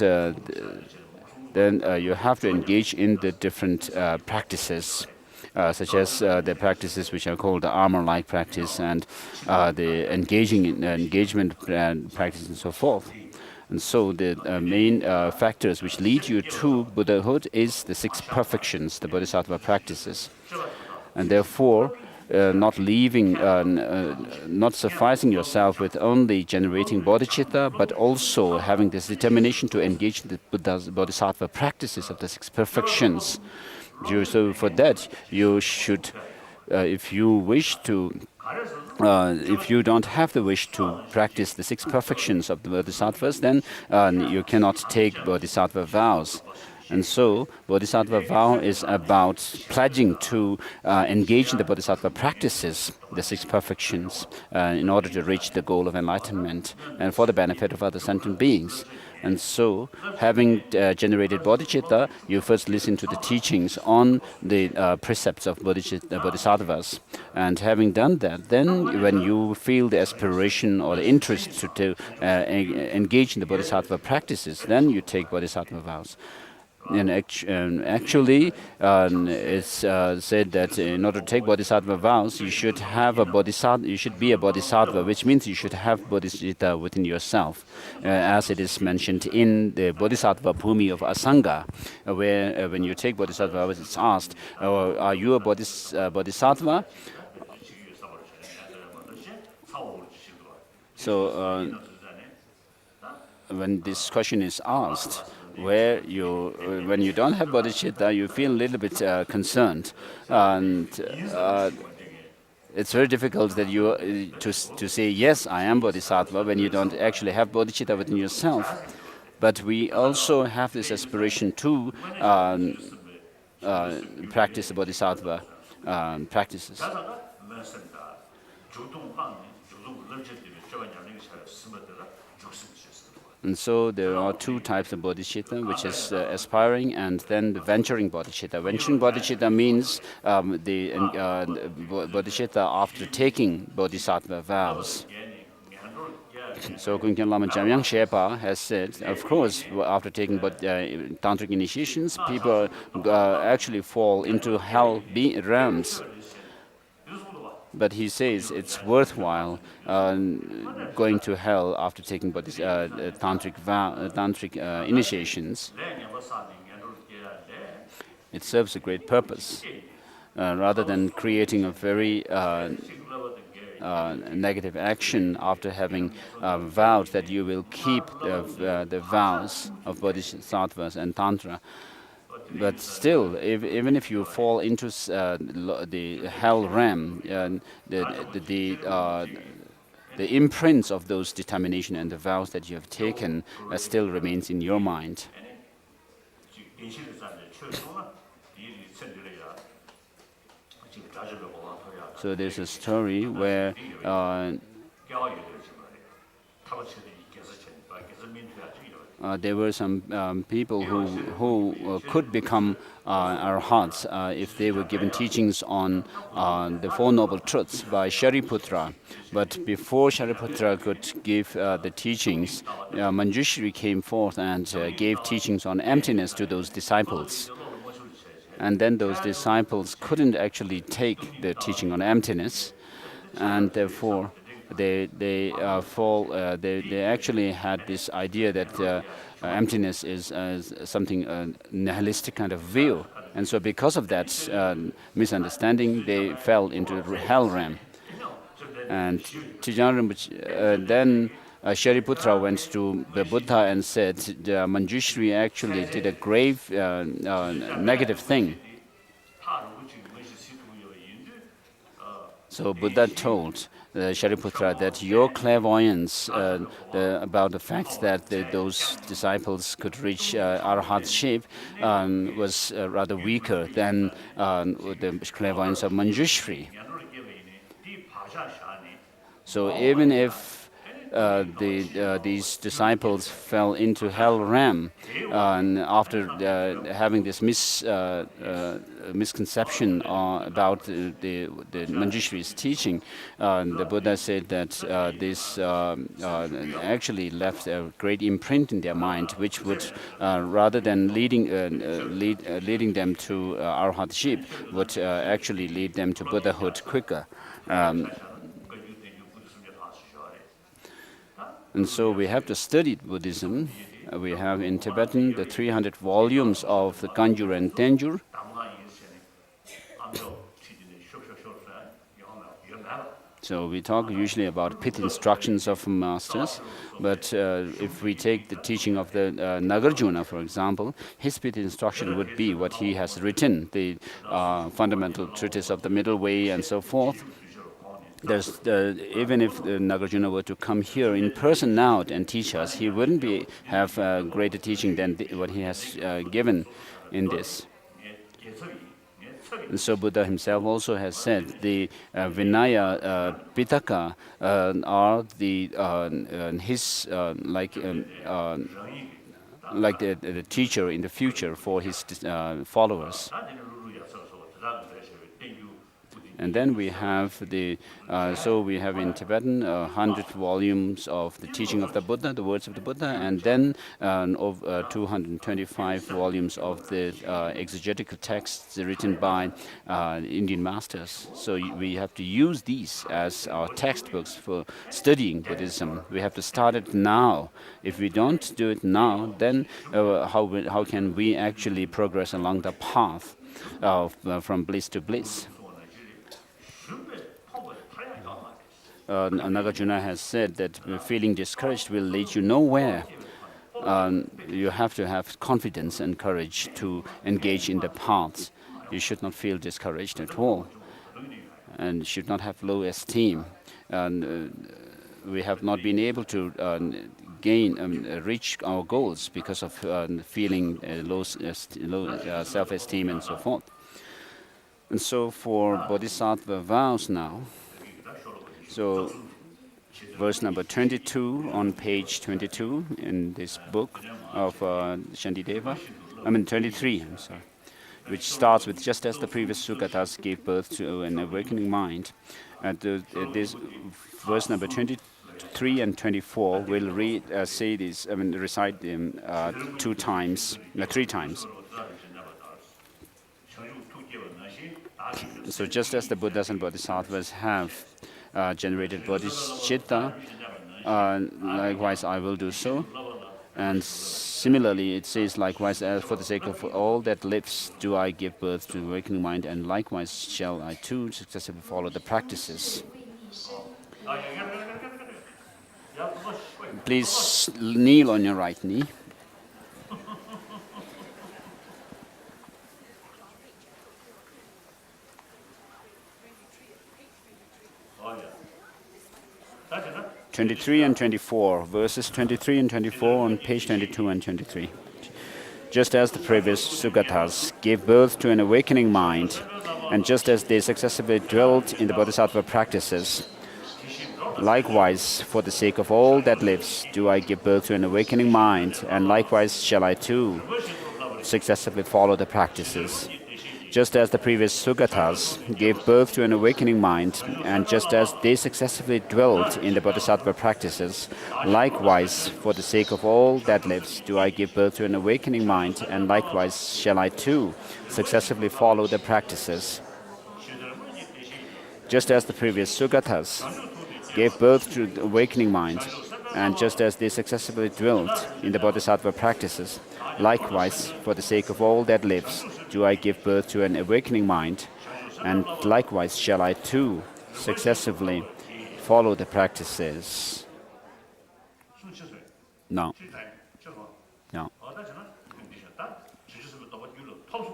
then you have to engage in the different practices. Such as the practices which are called the armor-like practice, and the engagement practice, and so forth. And so the main factors which lead you to Buddhahood is the 6 perfections, the Bodhisattva practices. And therefore, not sufficing yourself with only generating bodhicitta, but also having this determination to engage in the Bodhisattva practices of the 6 perfections. So for that, you should, if you don't have the wish to practice the 6 perfections of the Bodhisattvas, then you cannot take Bodhisattva vows. And so, Bodhisattva vow is about pledging to engage in the Bodhisattva practices, the six perfections, in order to reach the goal of enlightenment and for the benefit of other sentient beings. And so, having generated Bodhichitta, you first listen to the teachings on the precepts of Bodhisattvas. And having done that, then when you feel the aspiration or the interest to engage in the Bodhisattva practices, then you take Bodhisattva vows. And actually, it's said that in order to take Bodhisattva vows, you should have a Bodhisattva. You should be a Bodhisattva, which means you should have Bodhichitta within yourself, as it is mentioned in the Bodhisattva Bhumi of Asanga, where when you take Bodhisattva vows, it's asked, "Are you a Bodhisattva?" So, when this question is asked, when you don't have bodhicitta, you feel a little bit concerned, and it's very difficult that to say yes, I am bodhisattva when you don't actually have bodhicitta within yourself. But we also have this aspiration to practice the bodhisattva practices. And so there are two types of bodhicitta, which is aspiring and then the venturing bodhicitta. Venturing bodhicitta means the bodhicitta after taking bodhisattva vows. So Kunkyang Lama Jamyang Shepa has said, of course, after taking tantric initiations, people actually fall into hell realms. But he says it's worthwhile going to hell after taking tantric initiations. It serves a great purpose. Rather than creating a very negative action after having vowed that you will keep the vows of Bodhisattvas and Tantra. But still, even if you fall into the hell realm, the imprints of those determination and the vows that you have taken still remains in your mind. So there's a story where there were some people who could become arhats if they were given teachings on the Four Noble Truths by Shariputra. But before Shariputra could give the teachings, Manjushri came forth and gave teachings on emptiness to those disciples. And then those disciples couldn't actually take the teaching on emptiness, and therefore they actually had this idea that emptiness is something nihilistic kind of view, and so because of that misunderstanding, they fell into the hell realm. And then Shariputra went to the Buddha and said, Manjushri actually did a grave negative thing. So Buddha told Shariputra that your clairvoyance about the fact that those disciples could reach arhatship was rather weaker than the clairvoyance of Manjushri. So even if these disciples fell into hell realm after having this misconception about the Manjushri's teaching, the Buddha said that this actually left a great imprint in their mind, which would, rather than leading them to arhatship, would actually lead them to Buddhahood quicker. And so we have to study Buddhism. We have in Tibetan the 300 volumes of the Kanjur and Tenjur. So we talk usually about pith instructions of masters, but if we take the teaching of the Nagarjuna, for example, his pith instruction would be what he has written, the fundamental treatise of the middle way and so forth. even if Nagarjuna were to come here in person now and teach us, he wouldn't have greater teaching than what he has given in this. And so Buddha himself also has said the Vinaya Pitaka are his like the teacher in the future for his followers. And then we have we have in Tibetan 100 volumes of the teaching of the Buddha, the words of the Buddha, and then 225 volumes of the exegetical texts written by Indian masters. So we have to use these as our textbooks for studying Buddhism. We have to start it now. If we don't do it now, then how can we actually progress along the path from bliss to bliss? Nagarjuna has said that feeling discouraged will lead you nowhere. You have to have confidence and courage to engage in the paths. You should not feel discouraged at all, and should not have low esteem. We have not been able to reach our goals because of feeling low self-esteem and so forth. And so for Bodhisattva Vows now, so verse number 22 on page 22 in this book of Shantideva, 23, I'm sorry, which starts with just as the previous Sugatas gave birth to an awakening mind. This verse number 23 and 24 will recite them three times. So just as the Buddhas and Bodhisattvas have generated Bodhichitta, likewise I will do so. And similarly, it says, likewise, for the sake of all that lives, do I give birth to awakening mind, and likewise shall I too successively follow the practices. Please kneel on your right knee. That's 23 and 24, verses 23 and 24 on page 22 and 23. Just as the previous Sugatas gave birth to an awakening mind, and just as they successively dwelt in the Bodhisattva practices, likewise, for the sake of all that lives, do I give birth to an awakening mind, and likewise shall I too successively follow the practices. Just as the previous Sugatas gave birth to an awakening mind, and just as they successively dwelt in the Bodhisattva practices, likewise, for the sake of all that lives, do I give birth to an awakening mind, and likewise shall I too successively follow the practices. Just as the previous Sugatas gave birth to the awakening mind, and just as they successively dwelt in the Bodhisattva practices, likewise, for the sake of all that lives, do I give birth to an awakening mind, and likewise shall I too successively follow the practices. No.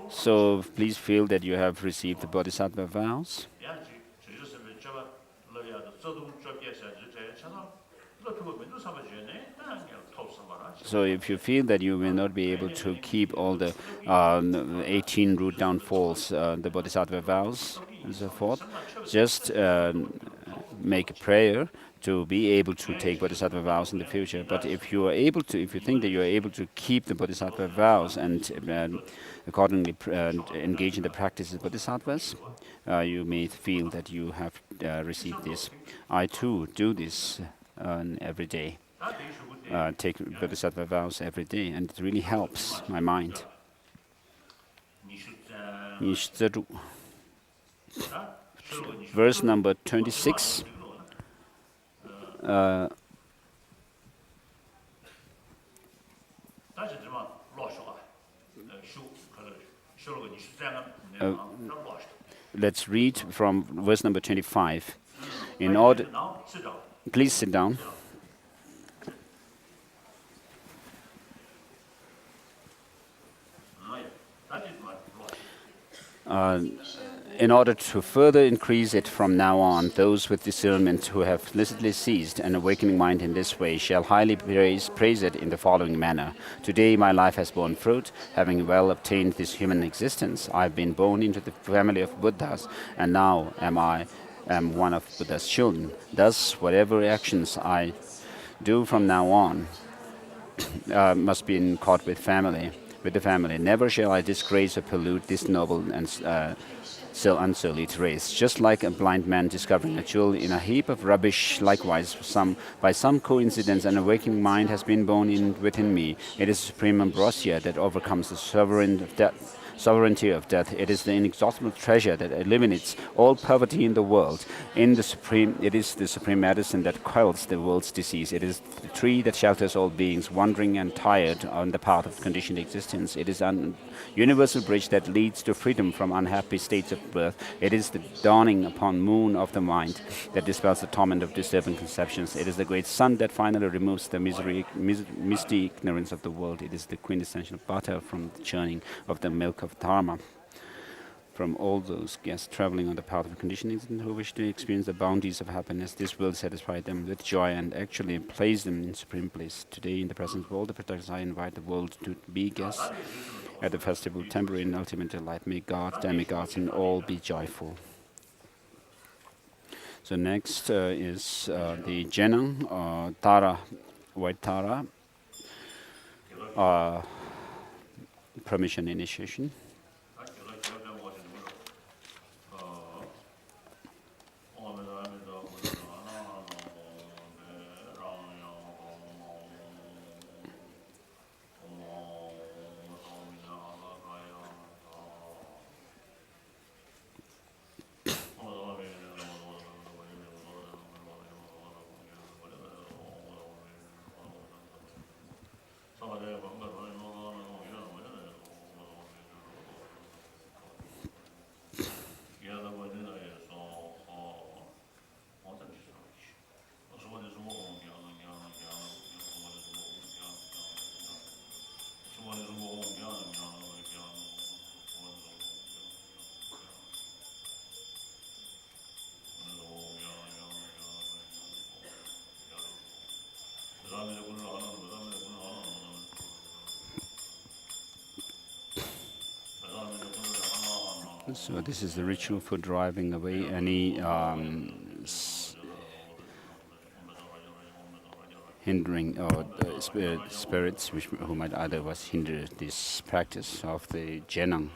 So please feel that you have received the Bodhisattva vows. So if you feel that you will not be able to keep all the 18 root downfalls, the Bodhisattva vows and so forth, just make a prayer to be able to take Bodhisattva vows in the future. But if you think that you are able to keep the Bodhisattva vows and accordingly engage in the practices of Bodhisattvas, you may feel that you have received this. I too do this every day. Take Bodhisattva vows every day, and it really helps my mind. Verse number 26. Let's read from verse number 25. Please sit down. In order to further increase it from now on, those with discernment who have illicitly seized an awakening mind in this way shall highly praise it in the following manner. Today my life has borne fruit. Having well obtained this human existence, I have been born into the family of Buddhas, and now am one of Buddha's children. Thus, whatever actions I do from now on must be in accord with the family. Never shall I disgrace or pollute this noble and still unsullied race. Just like a blind man discovering a jewel in a heap of rubbish, likewise, by some coincidence, an awakening mind has been born within me. It is supreme ambrosia that overcomes the sovereignty of death. It is the inexhaustible treasure that eliminates all poverty in the world. It is the supreme medicine that quells the world's disease. It is the tree that shelters all beings wandering and tired on the path of conditioned existence. It is an universal bridge that leads to freedom from unhappy states of birth. It is the dawning upon moon of the mind that dispels the torment of disturbing conceptions. It is the great sun that finally removes the misty ignorance of the world. It is the quintessential butter from the churning of the milk of Dharma. From all those guests traveling on the path of conditioning who wish to experience the bounties of happiness, this will satisfy them with joy and actually place them in supreme bliss. Today, in the presence of all the protectors, I invite the world to be guests at the festival, temporary and ultimate delight. May gods, demigods, and all be joyful. So next is the Jenang, Tara, White Tara, permission initiation. So this is the ritual for driving away any hindering or spirits who might otherwise hinder this practice of the Jenang.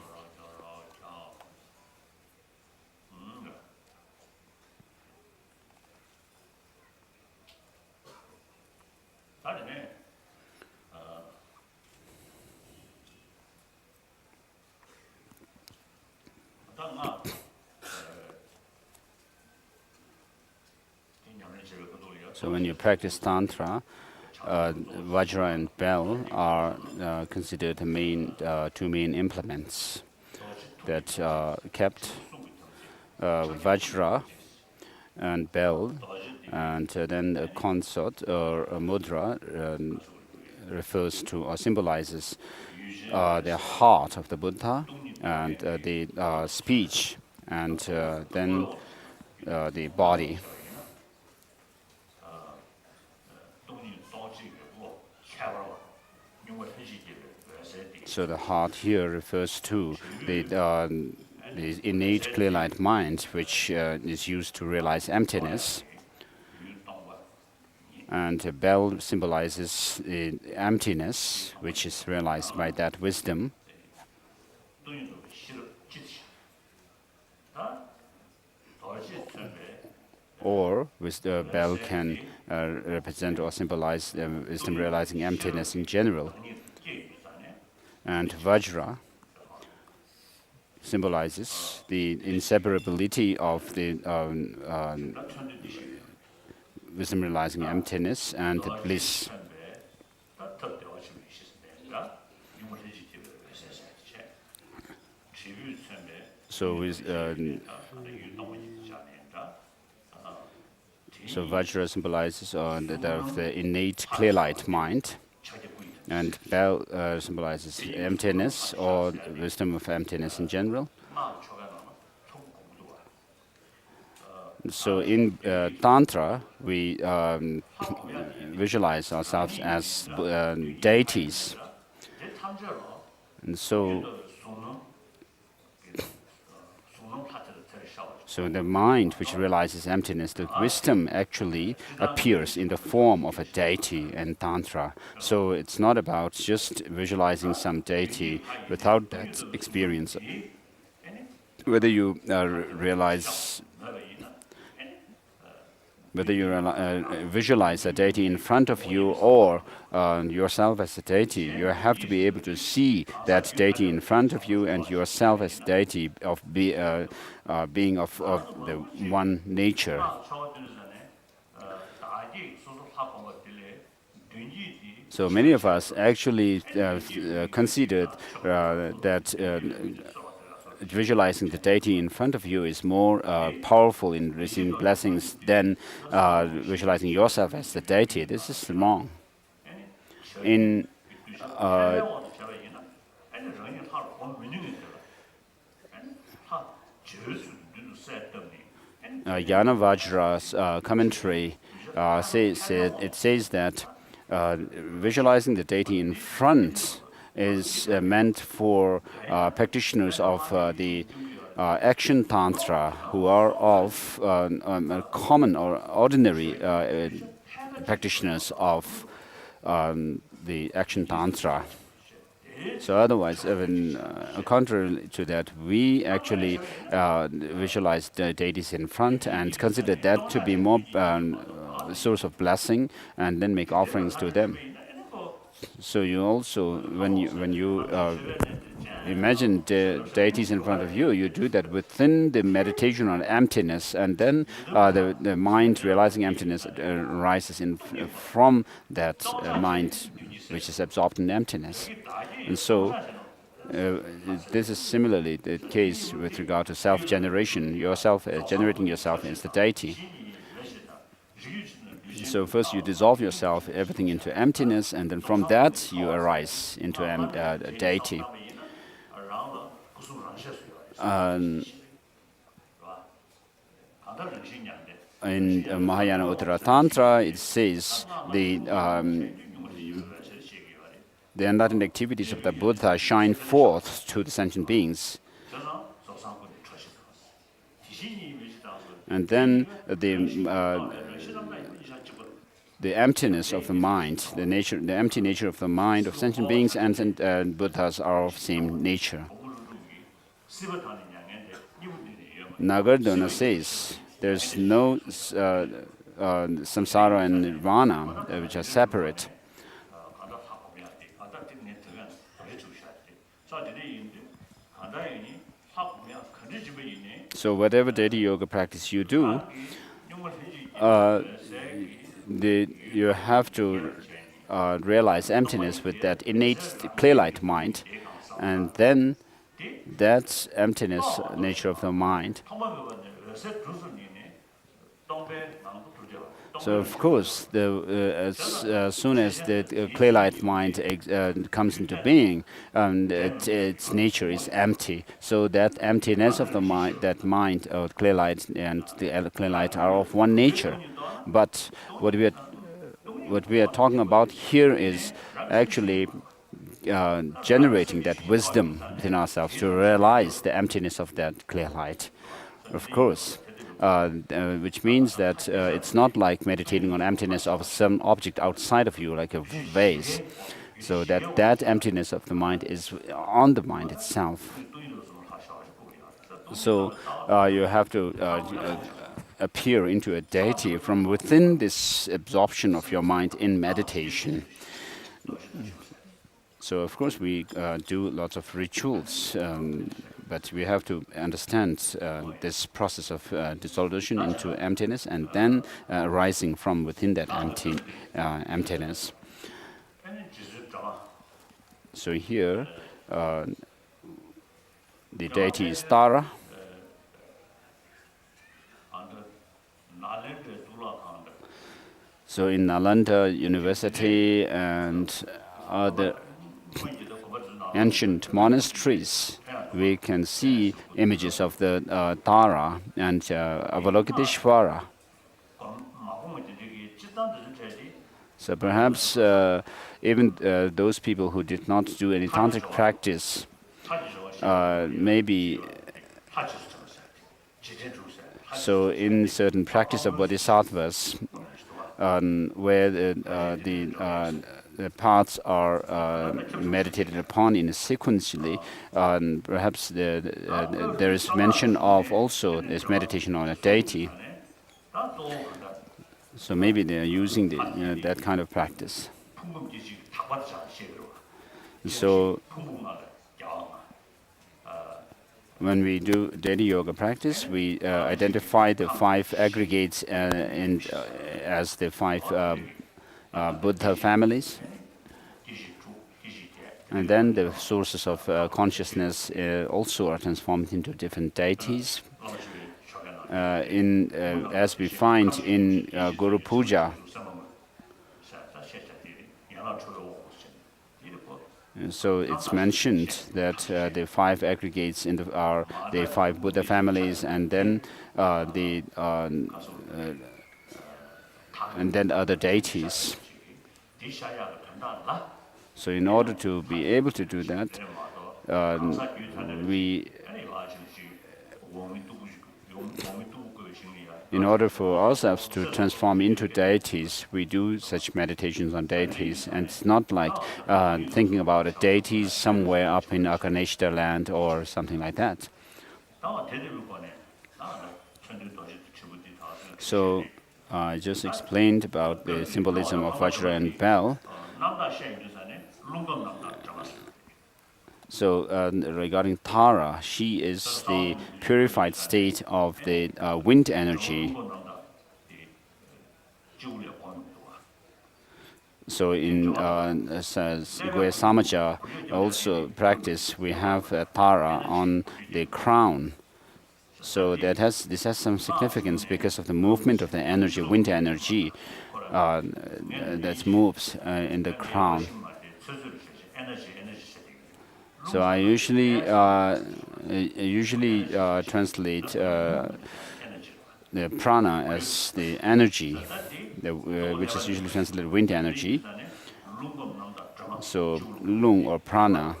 So when you practice Tantra, Vajra and bell are considered the two main implements that are kept. Vajra and bell, and then a consort or a mudra refers to or symbolizes the heart of the Buddha, and the speech, and then the body. So the heart here refers to the innate clear light mind, which is used to realize emptiness. And the bell symbolizes the emptiness, which is realized by that wisdom. Or with the bell can represent or symbolize wisdom realizing emptiness in general. And Vajra symbolizes the inseparability of the wisdom realizing emptiness and the bliss. So Vajra symbolizes the innate clear light mind, and bell symbolizes emptiness or wisdom of emptiness in general. So in Tantra, we visualize ourselves as deities. 제 탐제로 And so, 소능 소능 파트를 잘 샤워. so the mind which realizes emptiness, the wisdom actually appears in the form of a deity in Tantra. So it's not about just visualizing some deity without that experience. Whether you realize whether you visualize a deity in front of you or yourself as a deity, you have to be able to see that deity in front of you and yourself as deity of being of the one nature. So many of us actually considered that visualizing the deity in front of you is more powerful in receiving blessings than visualizing yourself as the deity. This is wrong. In Yana Vajra's commentary, it says that visualizing the deity in front is meant for practitioners of the action tantra who are of common or ordinary practitioners of the action tantra. So otherwise, even contrary to that, we actually visualize the deities in front and consider that to be more source of blessing, and then make offerings to them. So you also, when you imagine the deities in front of you, you do that within the meditation on emptiness, and then the mind realizing emptiness arises from that mind which is absorbed in emptiness. And so this is similarly the case with regard to self-generation, yourself generating yourself as the deity. So first you dissolve yourself, everything into emptiness, and then from that you arise into a deity. In Mahayana Uttara Tantra, it says the enlightened activities of the Buddha shine forth to the sentient beings. And then the emptiness of the mind, the empty nature of the mind of sentient beings and Buddhas are of same nature. Nagarjuna says there's no samsara and nirvana which are separate. So whatever deity yoga practice you do, you have to realize emptiness with that innate clay-like mind, and then that emptiness nature of the mind. So of course, as soon as the clay-like mind comes into being, its nature is empty. So that emptiness of the mind, that mind of clay-light and the clay-light are of one nature. But what we are talking about here is actually generating that wisdom within ourselves to realize the emptiness of that clear light, of course, which means that it's not like meditating on emptiness of some object outside of you, like a vase. So that emptiness of the mind is on the mind itself. So you have to appear into a deity from within this absorption of your mind in meditation. So of course we do lots of rituals, but we have to understand this process of dissolution into emptiness and then rising from within that emptiness. So here the deity is Tara. So in Nalanda University and other ancient monasteries, we can see images of the Tara and Avalokiteshvara. So perhaps even those people who did not do any tantric practice, maybe so in certain practice of bodhisattvas, where the paths are meditated upon in sequentially, perhaps there is mention of also this meditation on a deity. So maybe they are using that kind of practice. So when we do deity yoga practice, we identify the 5 aggregates as the 5 Buddha families. And then the sources of consciousness also are transformed into different deities. As we find in Guru Puja, so it's mentioned that the 5 aggregates are the 5 Buddha families, and then other deities. So in order to be able to do that, in order for ourselves to transform into deities, we do such meditations on deities. And it's not like thinking about a deity somewhere up in Akarneshta land or something like that. So I just explained about the symbolism of Vajra and bell. So regarding Tara, she is the purified state of the wind energy. So in Goya Samaja also practice, we have Tara on the crown. So this has some significance because of the movement of the energy, wind energy that moves in the crown. So I usually translate the prana as the energy, which is usually translated wind energy. So lung or prana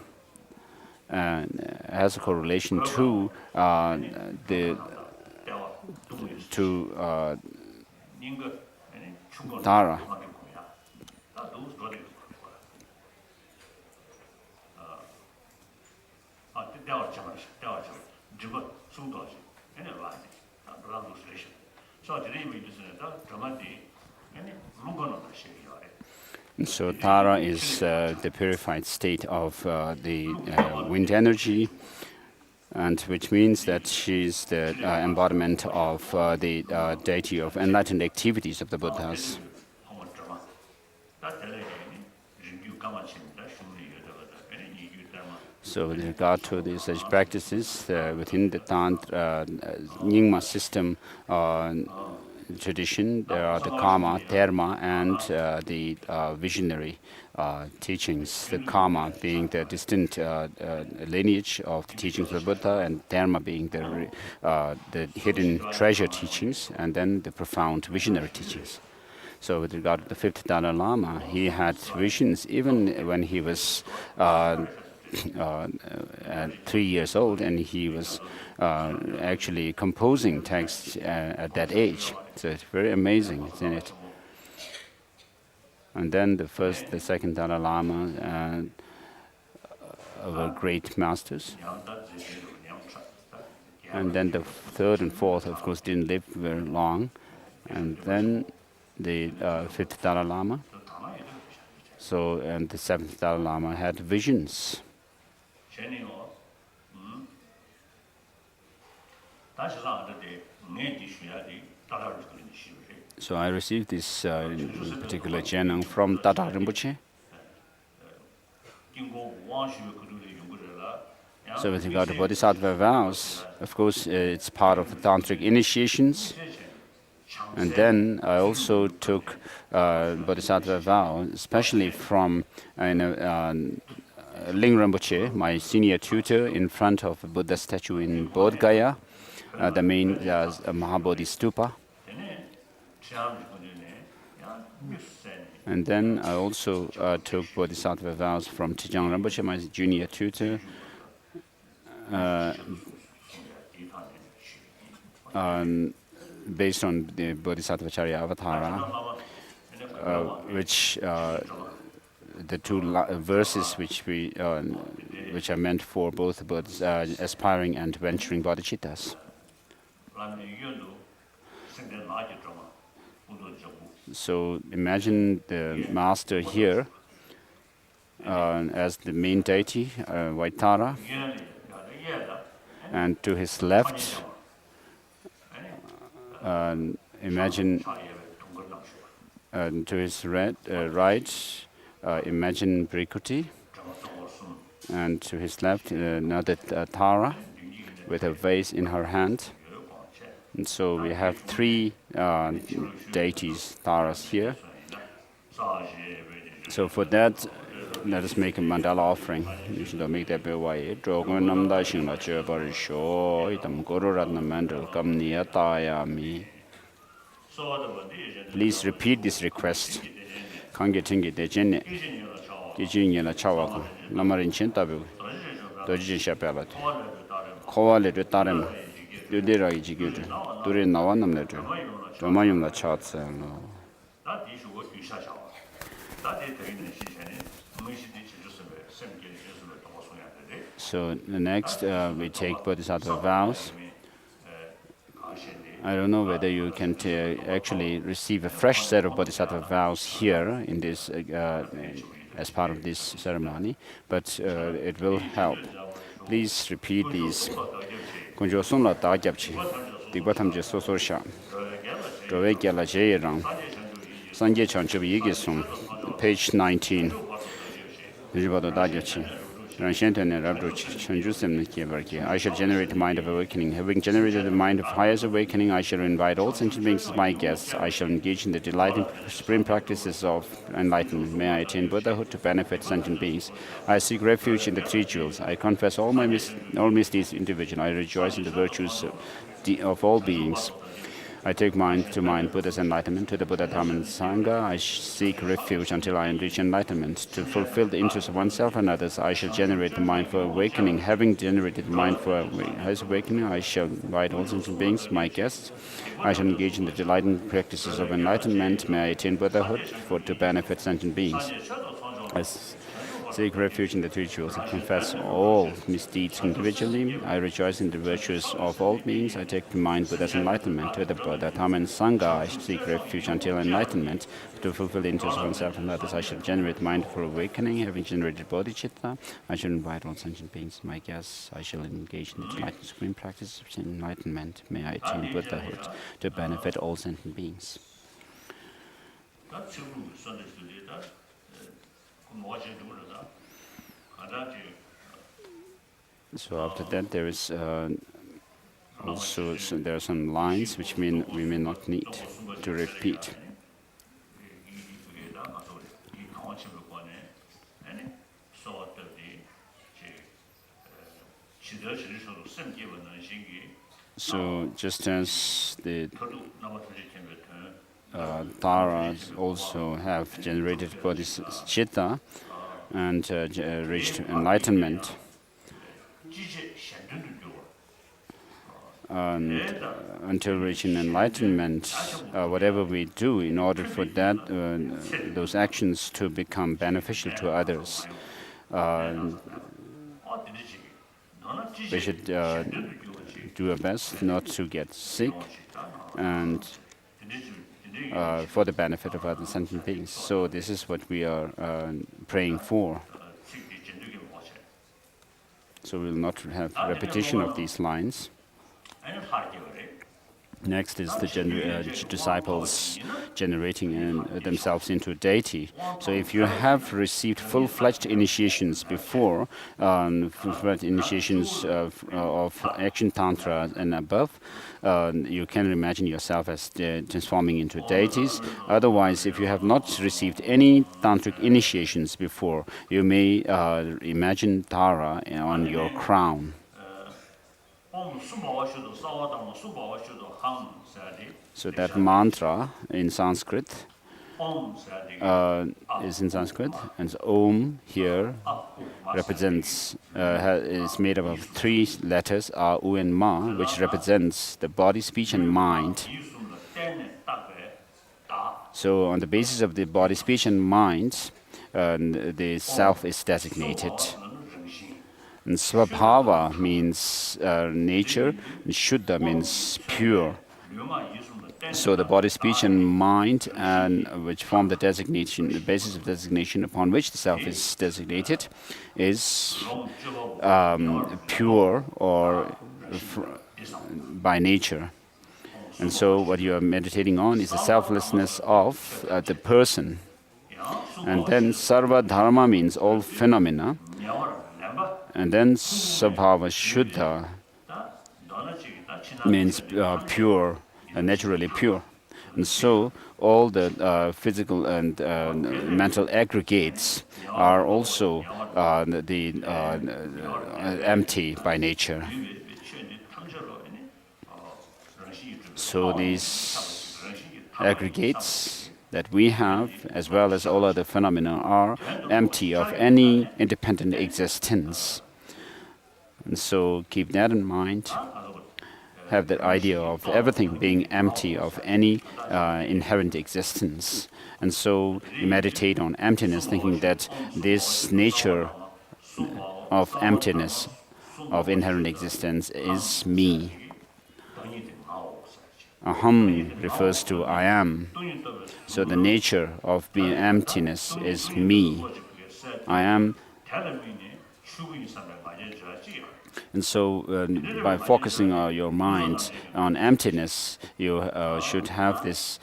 has a correlation to Tara. So Tara is the purified state of the wind energy, and which means that she's the embodiment of the deity of enlightened activities of the Buddhas. So with regard to these such practices within the Tantra Nyingma system tradition, there are the karma, dharma, and the visionary teachings. The karma being the distant lineage of the teachings of the Buddha, and dharma being the hidden treasure teachings, and then the profound visionary teachings. So with regard to the 5th Dalai Lama, he had visions even when he was 3 years old, and he was actually composing texts at that age. So it's very amazing, isn't it? And then the 1st, the 2nd Dalai Lama were great masters. And then the 3rd and 4th, of course, didn't live very long. And then the 5th Dalai Lama. So, and the 7th Dalai Lama had visions. So I received this particular Jenang from Tata Rinpoche. So with regard to Bodhisattva Vows, of course, it's part of the Tantric initiations. And then I also took Bodhisattva Vow, especially from Ling Rinpoche, my senior tutor, in front of a Buddha statue in Bodh Gaya, the main Mahabodhi stupa. And then I also took Bodhisattva vows from Tijang Rinpoche, my junior tutor, based on the Bodhisattva Charya Avatara, which the two verses which are meant for both aspiring and venturing bodhicittas. So imagine the master here as the main deity, Vaitara, and to his left, imagine to his right, imagine Brikuti, and to his left, another Tara with a vase in her hand. And so we have three deities, Taras here. So for that, let us make a mandala offering. You should make that way. Please repeat this request. Kange tingi de jene. Dijinye la chawa. Lamarin chintabu. Dojin shapela. Kowale de tarem. Dudira ijigu. Durin nawanam ledu. Domayum la chatse. So the next we take Bodhisattva vows. I don't know whether you can actually receive a fresh set of Bodhisattva vows here in this as part of this ceremony, but it will help. Please repeat these. Kunjo sumla da gyapchi. Digbatam je sosor sha. Rowe gyala je rang. Sanje chanchub yigi sum. Page 19. Rijibado da gyapchi. I shall generate the mind of awakening. Having generated the mind of highest awakening, I shall invite all sentient beings as my guests. I shall engage in the delighting supreme practices of enlightenment. May I attain Buddhahood to benefit sentient beings. I seek refuge in the three jewels. I confess all misdeeds individually. I rejoice in the virtues of all beings. I take mind to mind Buddha's enlightenment. To the Buddha, Dharma, and Sangha, I seek refuge until I reach enlightenment. To fulfill the interests of oneself and others, I shall generate the mind for awakening. Having generated the mind for highest awakening, I shall invite all sentient beings, my guests. I shall engage in the delighting practices of enlightenment. May I attain Buddhahood to benefit sentient beings. I seek refuge in the three jewels. I confess all misdeeds individually. I rejoice in the virtues of all beings. I take to mind Buddha's enlightenment. To the Buddha, Dharma, and Sangha, I seek refuge until enlightenment. To fulfill the interests of oneself and others, I shall generate mind for awakening. Having generated Bodhichitta, I shall invite all sentient beings, my guests. I shall engage in the delighting supreme practice of enlightenment. May I attain Buddhahood to benefit all sentient beings. So after that, there is also there are some lines which we may not need to repeat. So just as the Taras also have generated Bodhichitta and reached enlightenment, and until reaching enlightenment, whatever we do in order for that those actions to become beneficial to others, we should do our best not to get sick and for the benefit of other sentient beings. So this is what we are praying for. So we will not have repetition of these lines. Next is the disciples generating themselves into a deity. So if you have received full-fledged initiations before, full-fledged initiations of action tantra and above, you can imagine yourself as transforming into deities. Otherwise, if you have not received any tantric initiations before, you may imagine Tara on your crown. So that mantra in Sanskrit is in Sanskrit, and Om here represents, is made up of 3 letters, A, U, and Ma, which represents the body, speech, and mind. So on the basis of the body, speech, and mind, the self is designated. And Svabhava means nature, and Shuddha means pure. So the body, speech, and mind, and which form the designation, the basis of designation upon which the self is designated, is pure or by nature. And so what you are meditating on is the selflessness of the person. And then Sarva Dharma means all phenomena. And then Sabhava Shuddha means pure, naturally pure. And so all the physical and mental aggregates are also empty by nature. So these aggregates that we have, as well as all other phenomena, are empty of any independent existence. And so keep that in mind. Have that idea of everything being empty of any inherent existence. And so you meditate on emptiness, thinking that this nature of emptiness, of inherent existence, is me. Aham refers to I am. So the nature of being emptiness is me. I am. And so by focusing your mind on emptiness, you should have this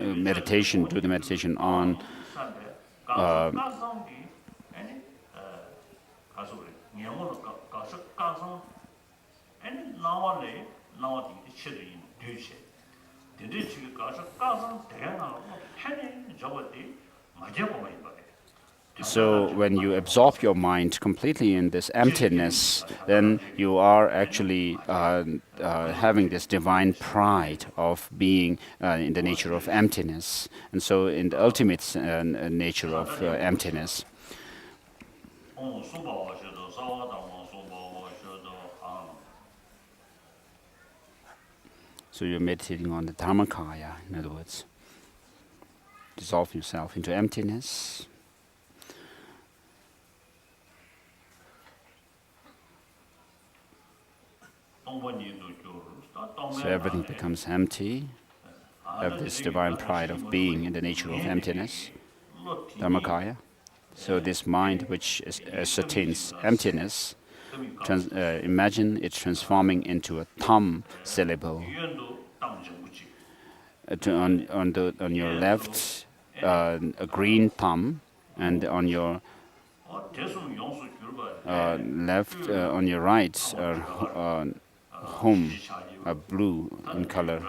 meditation, do the meditation on so when you absorb your mind completely in this emptiness, then you are actually having this divine pride of being in the nature of emptiness. And so in the ultimate nature of emptiness. So you're meditating on the Dharmakaya, in other words. Dissolve yourself into emptiness. So everything becomes empty. Have this divine pride of being in the nature of emptiness, Dharmakaya. So this mind which ascertains emptiness, imagine it transforming into a tam syllable. On your left, a green tam, and on your left, on your right, home, blue in color.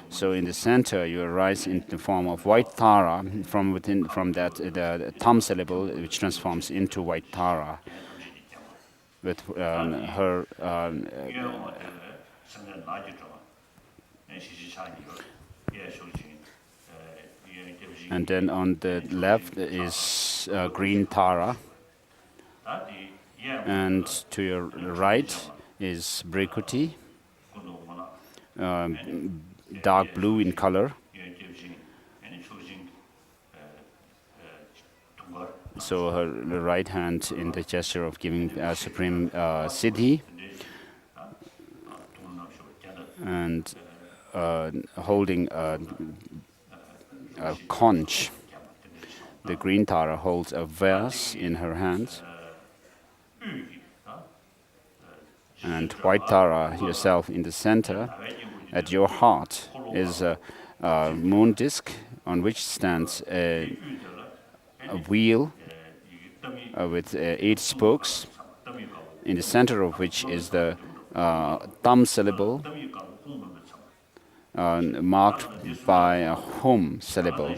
So in the center, you arise in the form of white Tara. From that, the tam syllable, which transforms into white Tara, with her. And then on the left is green Tara. And to your right is Brikuti, dark blue in color. So her right hand in the gesture of giving supreme siddhi, and holding a conch. The green Tara holds a vase in her hand. And White Tara, yourself in the center, at your heart, is a moon disk on which stands a wheel with 8 spokes, in the center of which is the thumb syllable marked by a hum syllable.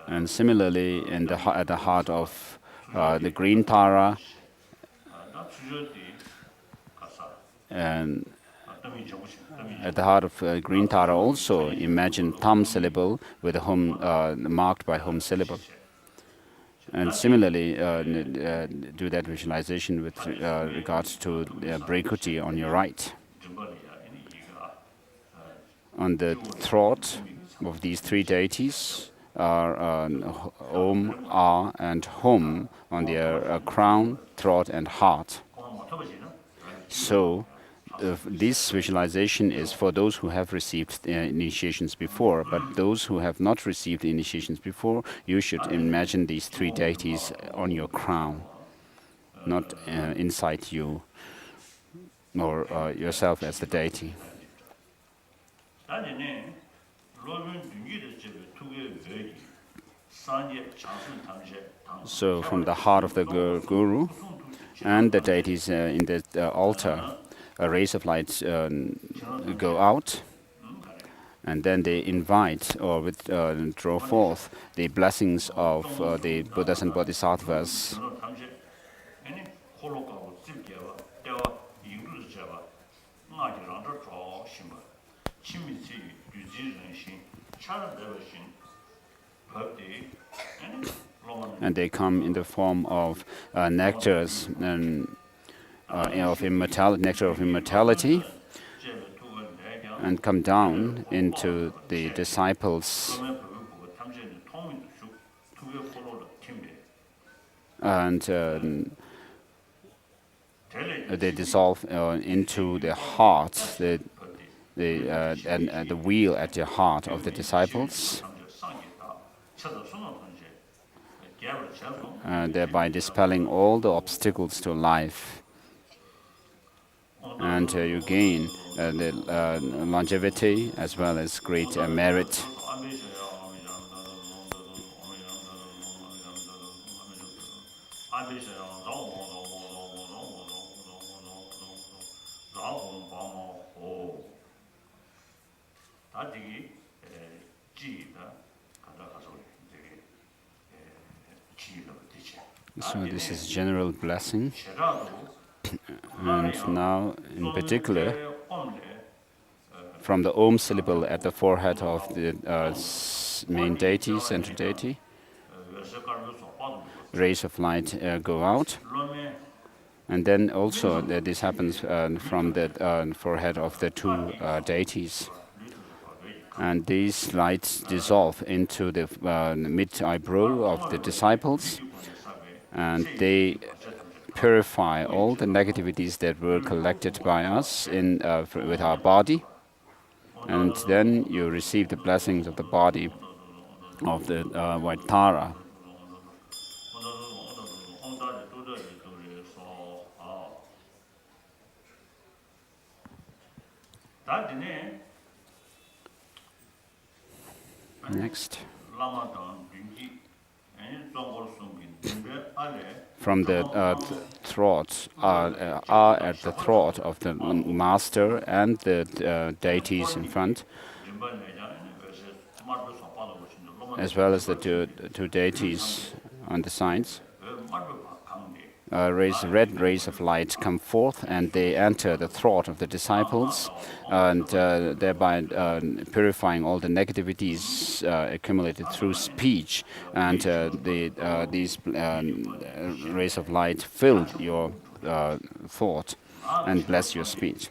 And similarly, at the heart of the green Tara, and at the heart of green Tara also imagine thumb syllable with a hum marked by hum syllable. And similarly, do that visualization with regards to Brikuti on your right. On the throat of these 3 deities are Om, Ah, and Hum on their crown, throat, and heart. So this visualization is for those who have received initiations before, but those who have not received initiations before, you should imagine these 3 deities on your crown, not inside you or yourself as the deity. So from the heart of the Guru and the deities in the altar, rays of light go out, and then they invite or draw forth the blessings of the Buddhas and Bodhisattvas. And they come in the form of nectars and nectar of immortality, and come down into the disciples, and they dissolve into the heart, the wheel at the heart of the disciples, thereby dispelling all the obstacles to life. And you gain the longevity as well as great merit. So this is general blessing. And now, in particular, from the Om syllable at the forehead of the main deity, central deity, rays of light go out. And then also this happens from the forehead of the 2 deities. And these lights dissolve into the mid-eyebrow of the disciples, and they purify all the negativities that were collected by us with our body. And then you receive the blessings of the body of the White Tara. Next. From the throat, at the throat of the master and the deities in front, as well as the two deities on the sides, red rays of light come forth, and they enter the throat of the disciples, and thereby purifying all the negativities accumulated through speech. And these rays of light fill your thought and bless your speech.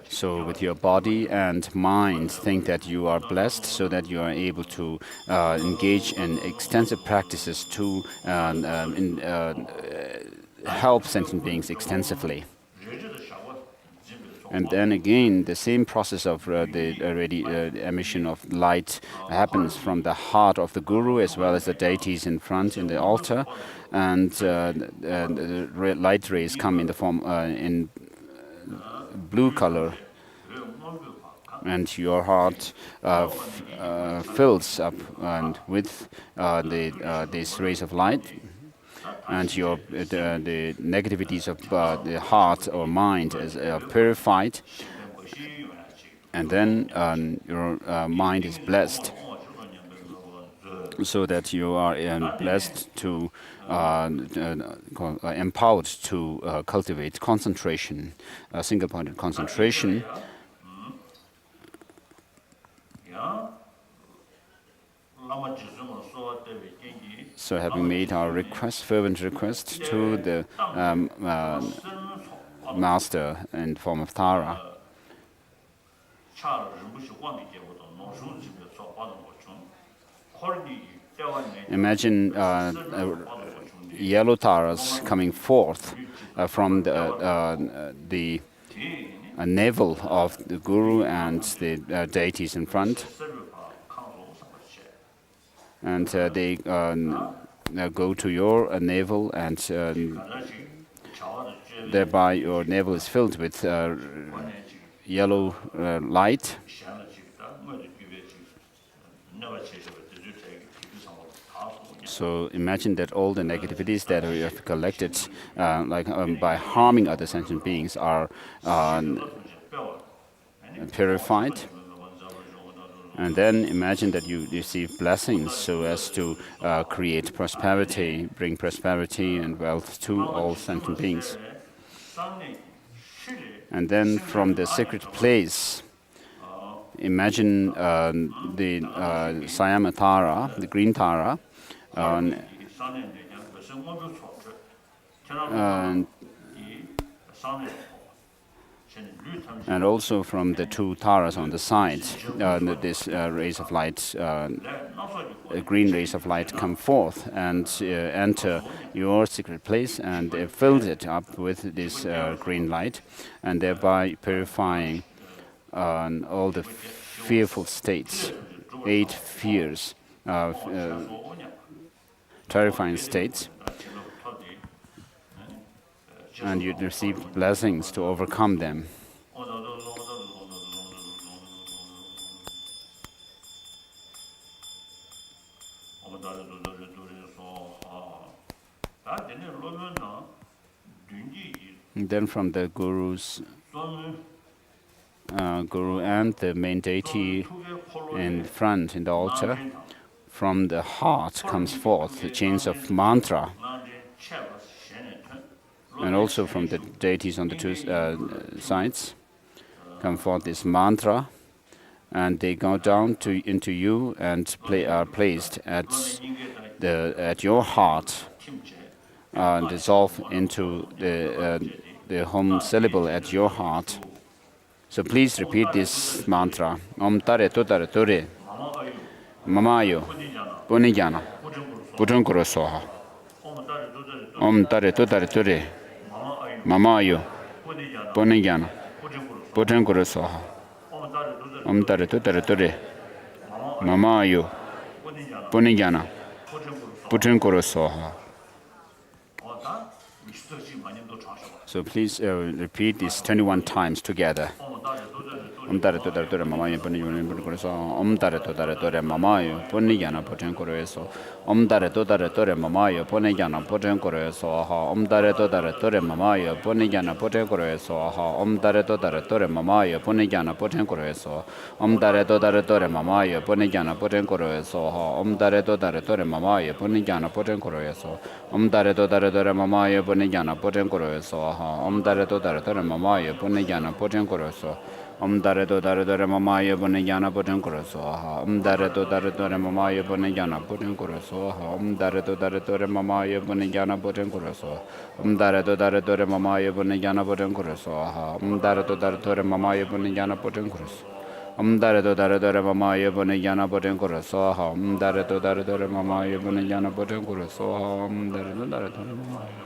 So with your body and mind, think that you are blessed, so that you are able to engage in extensive practices to help sentient beings extensively. And then again, the same process of the emission of light happens from the heart of the guru as well as the deities in front in the altar, and the light rays come in the form in blue color, and your heart fills up and with these rays of light, and the negativities of the heart or mind is purified, and then your mind is blessed, so that you are blessed to empowered to cultivate concentration, single-pointed concentration. So having made our request, fervent request to the Master in the form of Tara, imagine yellow taras coming forth from the navel of the Guru and the deities in front, and they go to your navel, and thereby your navel is filled with yellow light. So imagine that all the negativities that we have collected by harming other sentient beings are purified. And then imagine that you receive blessings so as to create prosperity, bring prosperity and wealth to all sentient beings. And then from the sacred place, imagine the Sayama Tara, the green Tara, and also from the two taras on the side, this rays of light, green rays of light come forth and enter your secret place, and fill it up with this green light, and thereby purifying all the fearful states, 8 fears, terrifying states, and you receive blessings to overcome them. And then from the Guru and the main deity in front in the altar, from the heart comes forth the chains of mantra, and also from the deities on the two sides come forth this mantra, and they go down into you and are placed at your heart, dissolve into the home syllable at your heart. So please repeat this mantra: Om Tare Totare Tore Mamayo Bonijana Pujankuro Soha. Om Tare Totare Tore Mamayo Bonijana Pujankuro Soha. Om Tare Totare Tore Mamayo Bonijana Pujankuro Soha. So please repeat this 21 times together. Om Tare Totare Tore Mamayo Bonijana Soha. Om Tare Totare Tore Mamayo Bonijana Pujankuro Soha. Om Tare Totare Tore Mamayo Bonijana Pujankuro Soha. Om Tare Totare Tore Mamayo Bonijana Pujankuro Soha. Om Tare Totare Tore Mamayo Bonijana Pujankuro Soha. Om Tare Totare Tore Mamayo Bonijana Pujankuro Soha. Om Tare Totare Tore Mamayo Bonijana Pujankuro Soha. Om Tare Totare Tore Mamayo Bonijana Pujankuro Soha. Om Tare Totare Tore Mamayo Bonijana Pujankuro Soha. Om Tare Totare Tore Mamayo Bonijana Pujankuro Soha. Om Tare Totare Tore Mamayo Bonijana Pujankuro Soha. Om Tare Totare Tore Mamayo Bonijana Pujankuro Soha. Om Tare Totare Tore Mamayo Bonijana Pujankuro Soha. Om Tare Totare Tore Mamayo Bonijana Pujankuro Soha. Om Tare Totare Tore Mamayo Bonijana Pujankuro Soha. Om Tare Totare Tore Mamayo Bonijana Pujankuro Soha. Om Tare Totare Tore Mamayo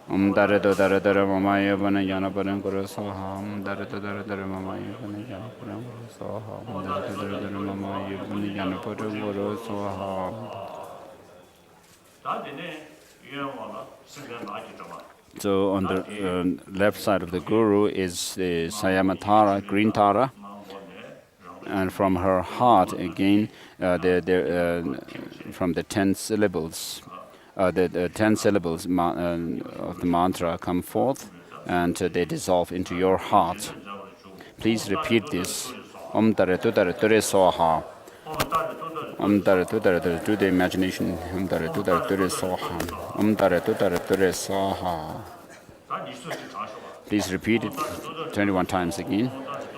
Dare do dare dare mama yavana yana param karo soha. Dare do dare dare mama yavana yana param karo soha. Dare do dare dare mama yavana yana param karo soha. So on the left side of the Guru is the Sayamatara, green Tara, and from her heart again, from the 10 syllables, the 10 syllables of the mantra come forth, and they dissolve into your heart. Please repeat this. Om Tare Tutare Ture Soha. Om Tare Tutare Ture to the imagination. Om Tare Tutare Ture Soha. Om Tare Tutare Ture Soha. Please repeat it 21 times again.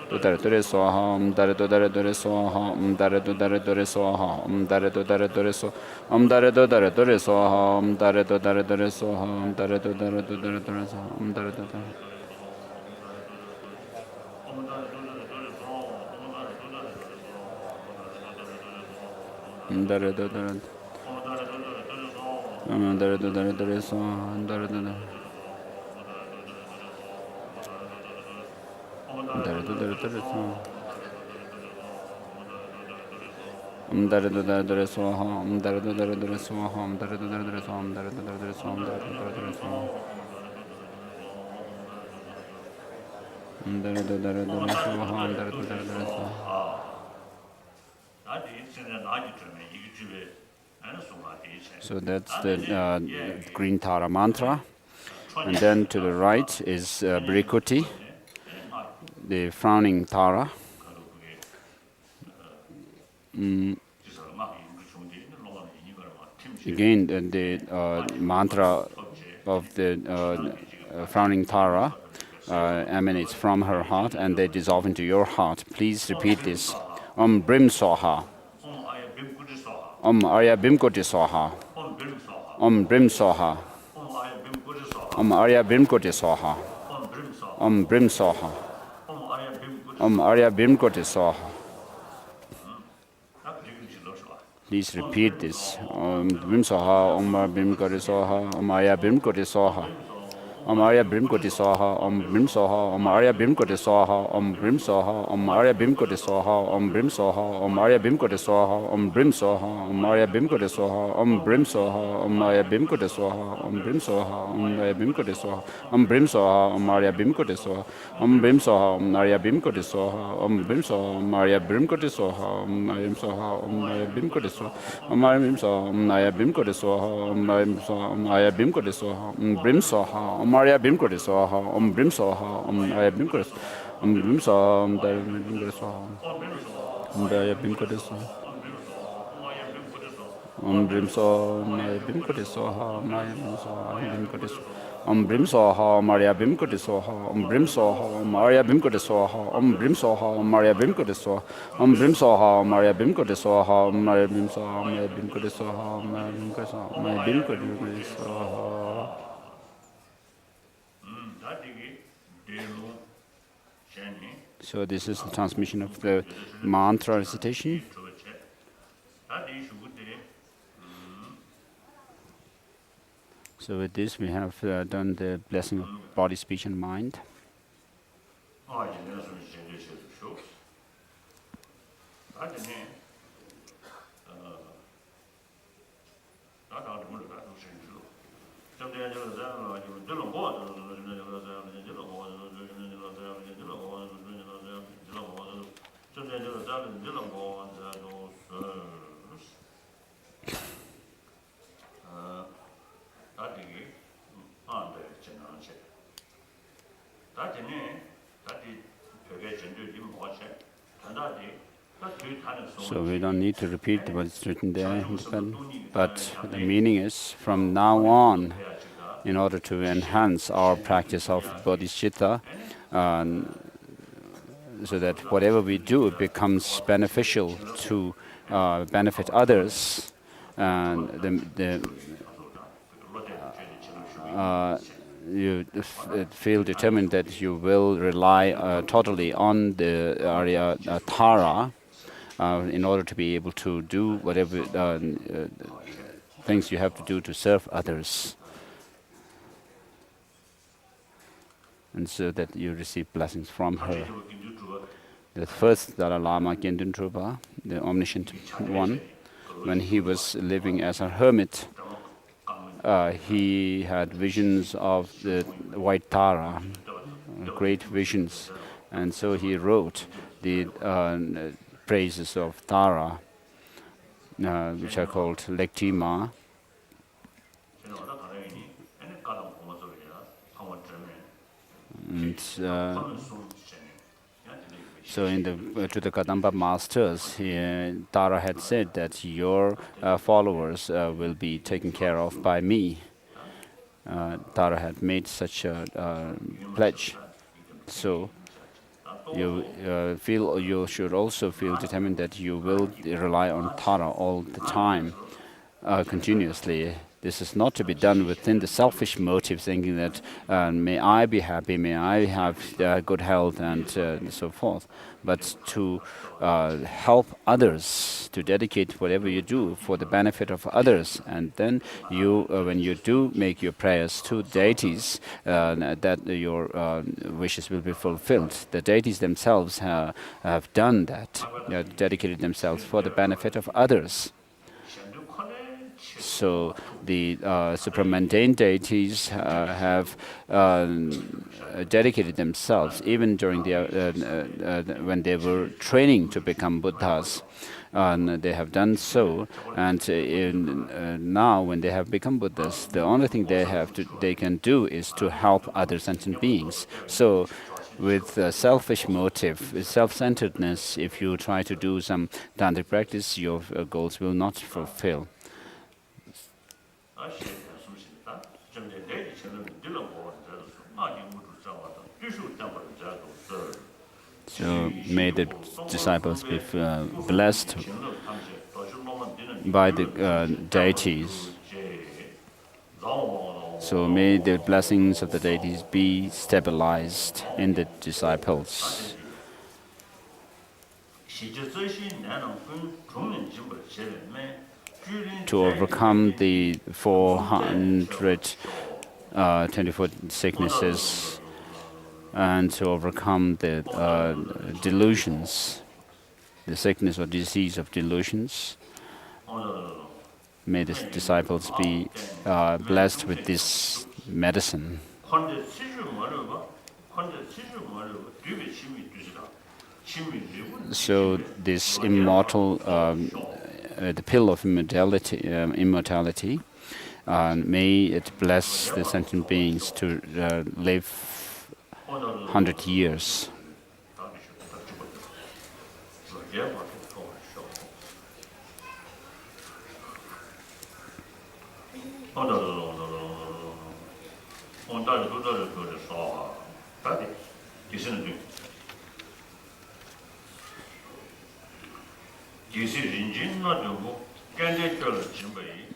Tutare Ture Soha. Om Tare Tutare Ture Soha. Om Tare Tutare Ture Soha. Om Tare Tutare Ture Soha. Om Tare Tutare Ture Soha. Om Tare Tutare Ture Soha. Om Tare Tutare Ture Soha. Om Tare Tutare. Dare do dare. Dare do dare dare so. Dare do dare. Dare do dare dare so. Dare do dare dare so. Dare do dare dare so. Dare do dare dare so. Dare do dare dare so. Dare do dare dare so. Dare do dare dare so. Dare do dare dare so. So that's the green Tara mantra. And then to the right is Brikuti, the frowning Tara. Again, the mantra of the frowning Tara emanates from her heart, and they dissolve into your heart. Please repeat this. Om Brim Soha. Om Arya Bimkoti Soha. Om Brim Soha. Om Arya Bimkoti Soha. Om Brim Soha. Om Arya Bimkoti Soha. Please repeat this. Om Brim Soha. Om Arya Bimkoti Soha. Om Arya Bimkoti Soha. Om Arya Bimkoti Soha. Om Brim Soha. Om Arya Bimkoti Soha. Om Brim Soha. Om Arya Bimkoti Soha. Om Brim Soha. Om Arya Bimkoti Soha. Om Brim Soha. Om Arya Bimkoti Soha. Om Brim Soha. Om Arya Bimkoti Soha. Om Brim Soha. Om Arya Bimkoti Soha. Om Brim Soha. Om Arya Bimkoti Soha. Om Brim Soha. Om Arya Bimkoti Soha. Om Brim Soha. Om Arya Bimkoti Soha. Om Arya Soha. Om Arya Bimkoti Soha. Om Arya Soha. Om Arya Bimkoti Soha. Om Arya Soha. Om Arya Bimkoti Soha. Om Brim Soha. Om Arya Bimkoti Soha. Om Brim Soha. Om Arya Bimkoti Soha. Om Brim Soha. Om Arya Bimkoti Soha. Om Arya Bimkoti Soha. Om Brim Soha. Om Arya Bimkoti Soha. Om Arya Bimkoti Soha. Om Brim Soha. Om Arya Bimkoti Soha. Om Brim Soha. Om Arya Bimkoti Soha. Om Brim Soha. Om Arya Bimkoti Soha. Om Brim Soha. Om Arya Bimkoti Soha. Om Arya Bim Soha. Om Arya Bimkoti Soha. Om Arya Bimkoti Soha. Om Arya Bimkoti Soha. So this is the transmission of the mantra recitation. So with this we have done the blessing of body, speech and mind. So we don't need to repeat what's written there, but the meaning is, from now on, in order to enhance our practice of Bodhichitta, so that whatever we do becomes beneficial to benefit others, and you feel determined that you will rely totally on the Arya Tara in order to be able to do whatever things you have to do to serve others. and so that you receive blessings from her. The first Dalai Lama, Gendun Trulpa, the omniscient one, when he was living as a hermit, he had visions of the white Tara, great visions, and so he wrote the praises of Tara, which are called Lektima. And so in to the Kadamba masters, Tara had said that your followers will be taken care of by me. Tara had made such a pledge. So you should also feel determined that you will rely on Tara all the time, continuously. This is not to be done within the selfish motive, thinking that may I be happy, may I have good health, and so forth. But to help others, to dedicate whatever you do for the benefit of others. And then you, when you do make your prayers to deities, that your wishes will be fulfilled. The deities themselves have done that, dedicated themselves for the benefit of others. So the supramundane deities have dedicated themselves, even during when they were training to become Buddhas. And they have done so, and now when they have become Buddhas, the only thing they can do is to help other sentient beings. So with selfish motive, with self-centeredness, if you try to do some tantric practice, your goals will not fulfill. So may the disciples be blessed by the deities. So may the blessings of the deities be stabilized in the disciples. To overcome the 424 sicknesses, and to overcome the delusions, the sickness or disease of delusions. May the disciples be blessed with this medicine. So this immortal, the pill of immortality, may it bless the sentient beings to live 100 years.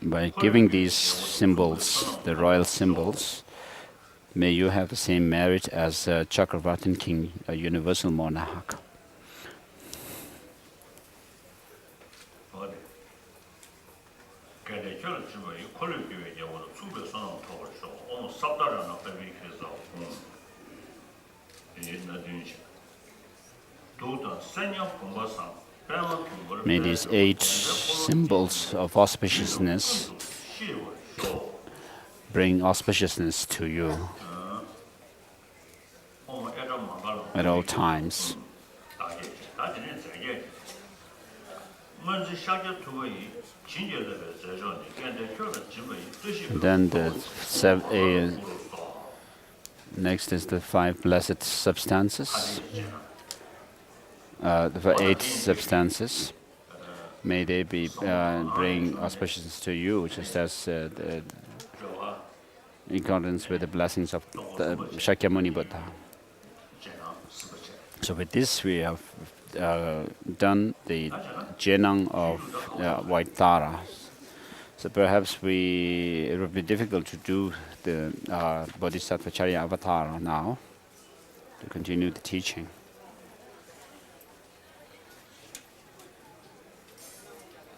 By giving these symbols, the royal symbols, may you have the same merit as Chakravartin king, a universal monarch. May these 8 symbols of auspiciousness bring auspiciousness to you at all times. And then next is the 5 blessed substances, the 8 substances. May they be bring auspiciousness to you, just as in accordance with the blessings of the Shakyamuni Buddha. So with this, we have done the Jenang of White Tara. So perhaps it would be difficult to do the Bodhisattva Charya Avatar now, to continue the teaching.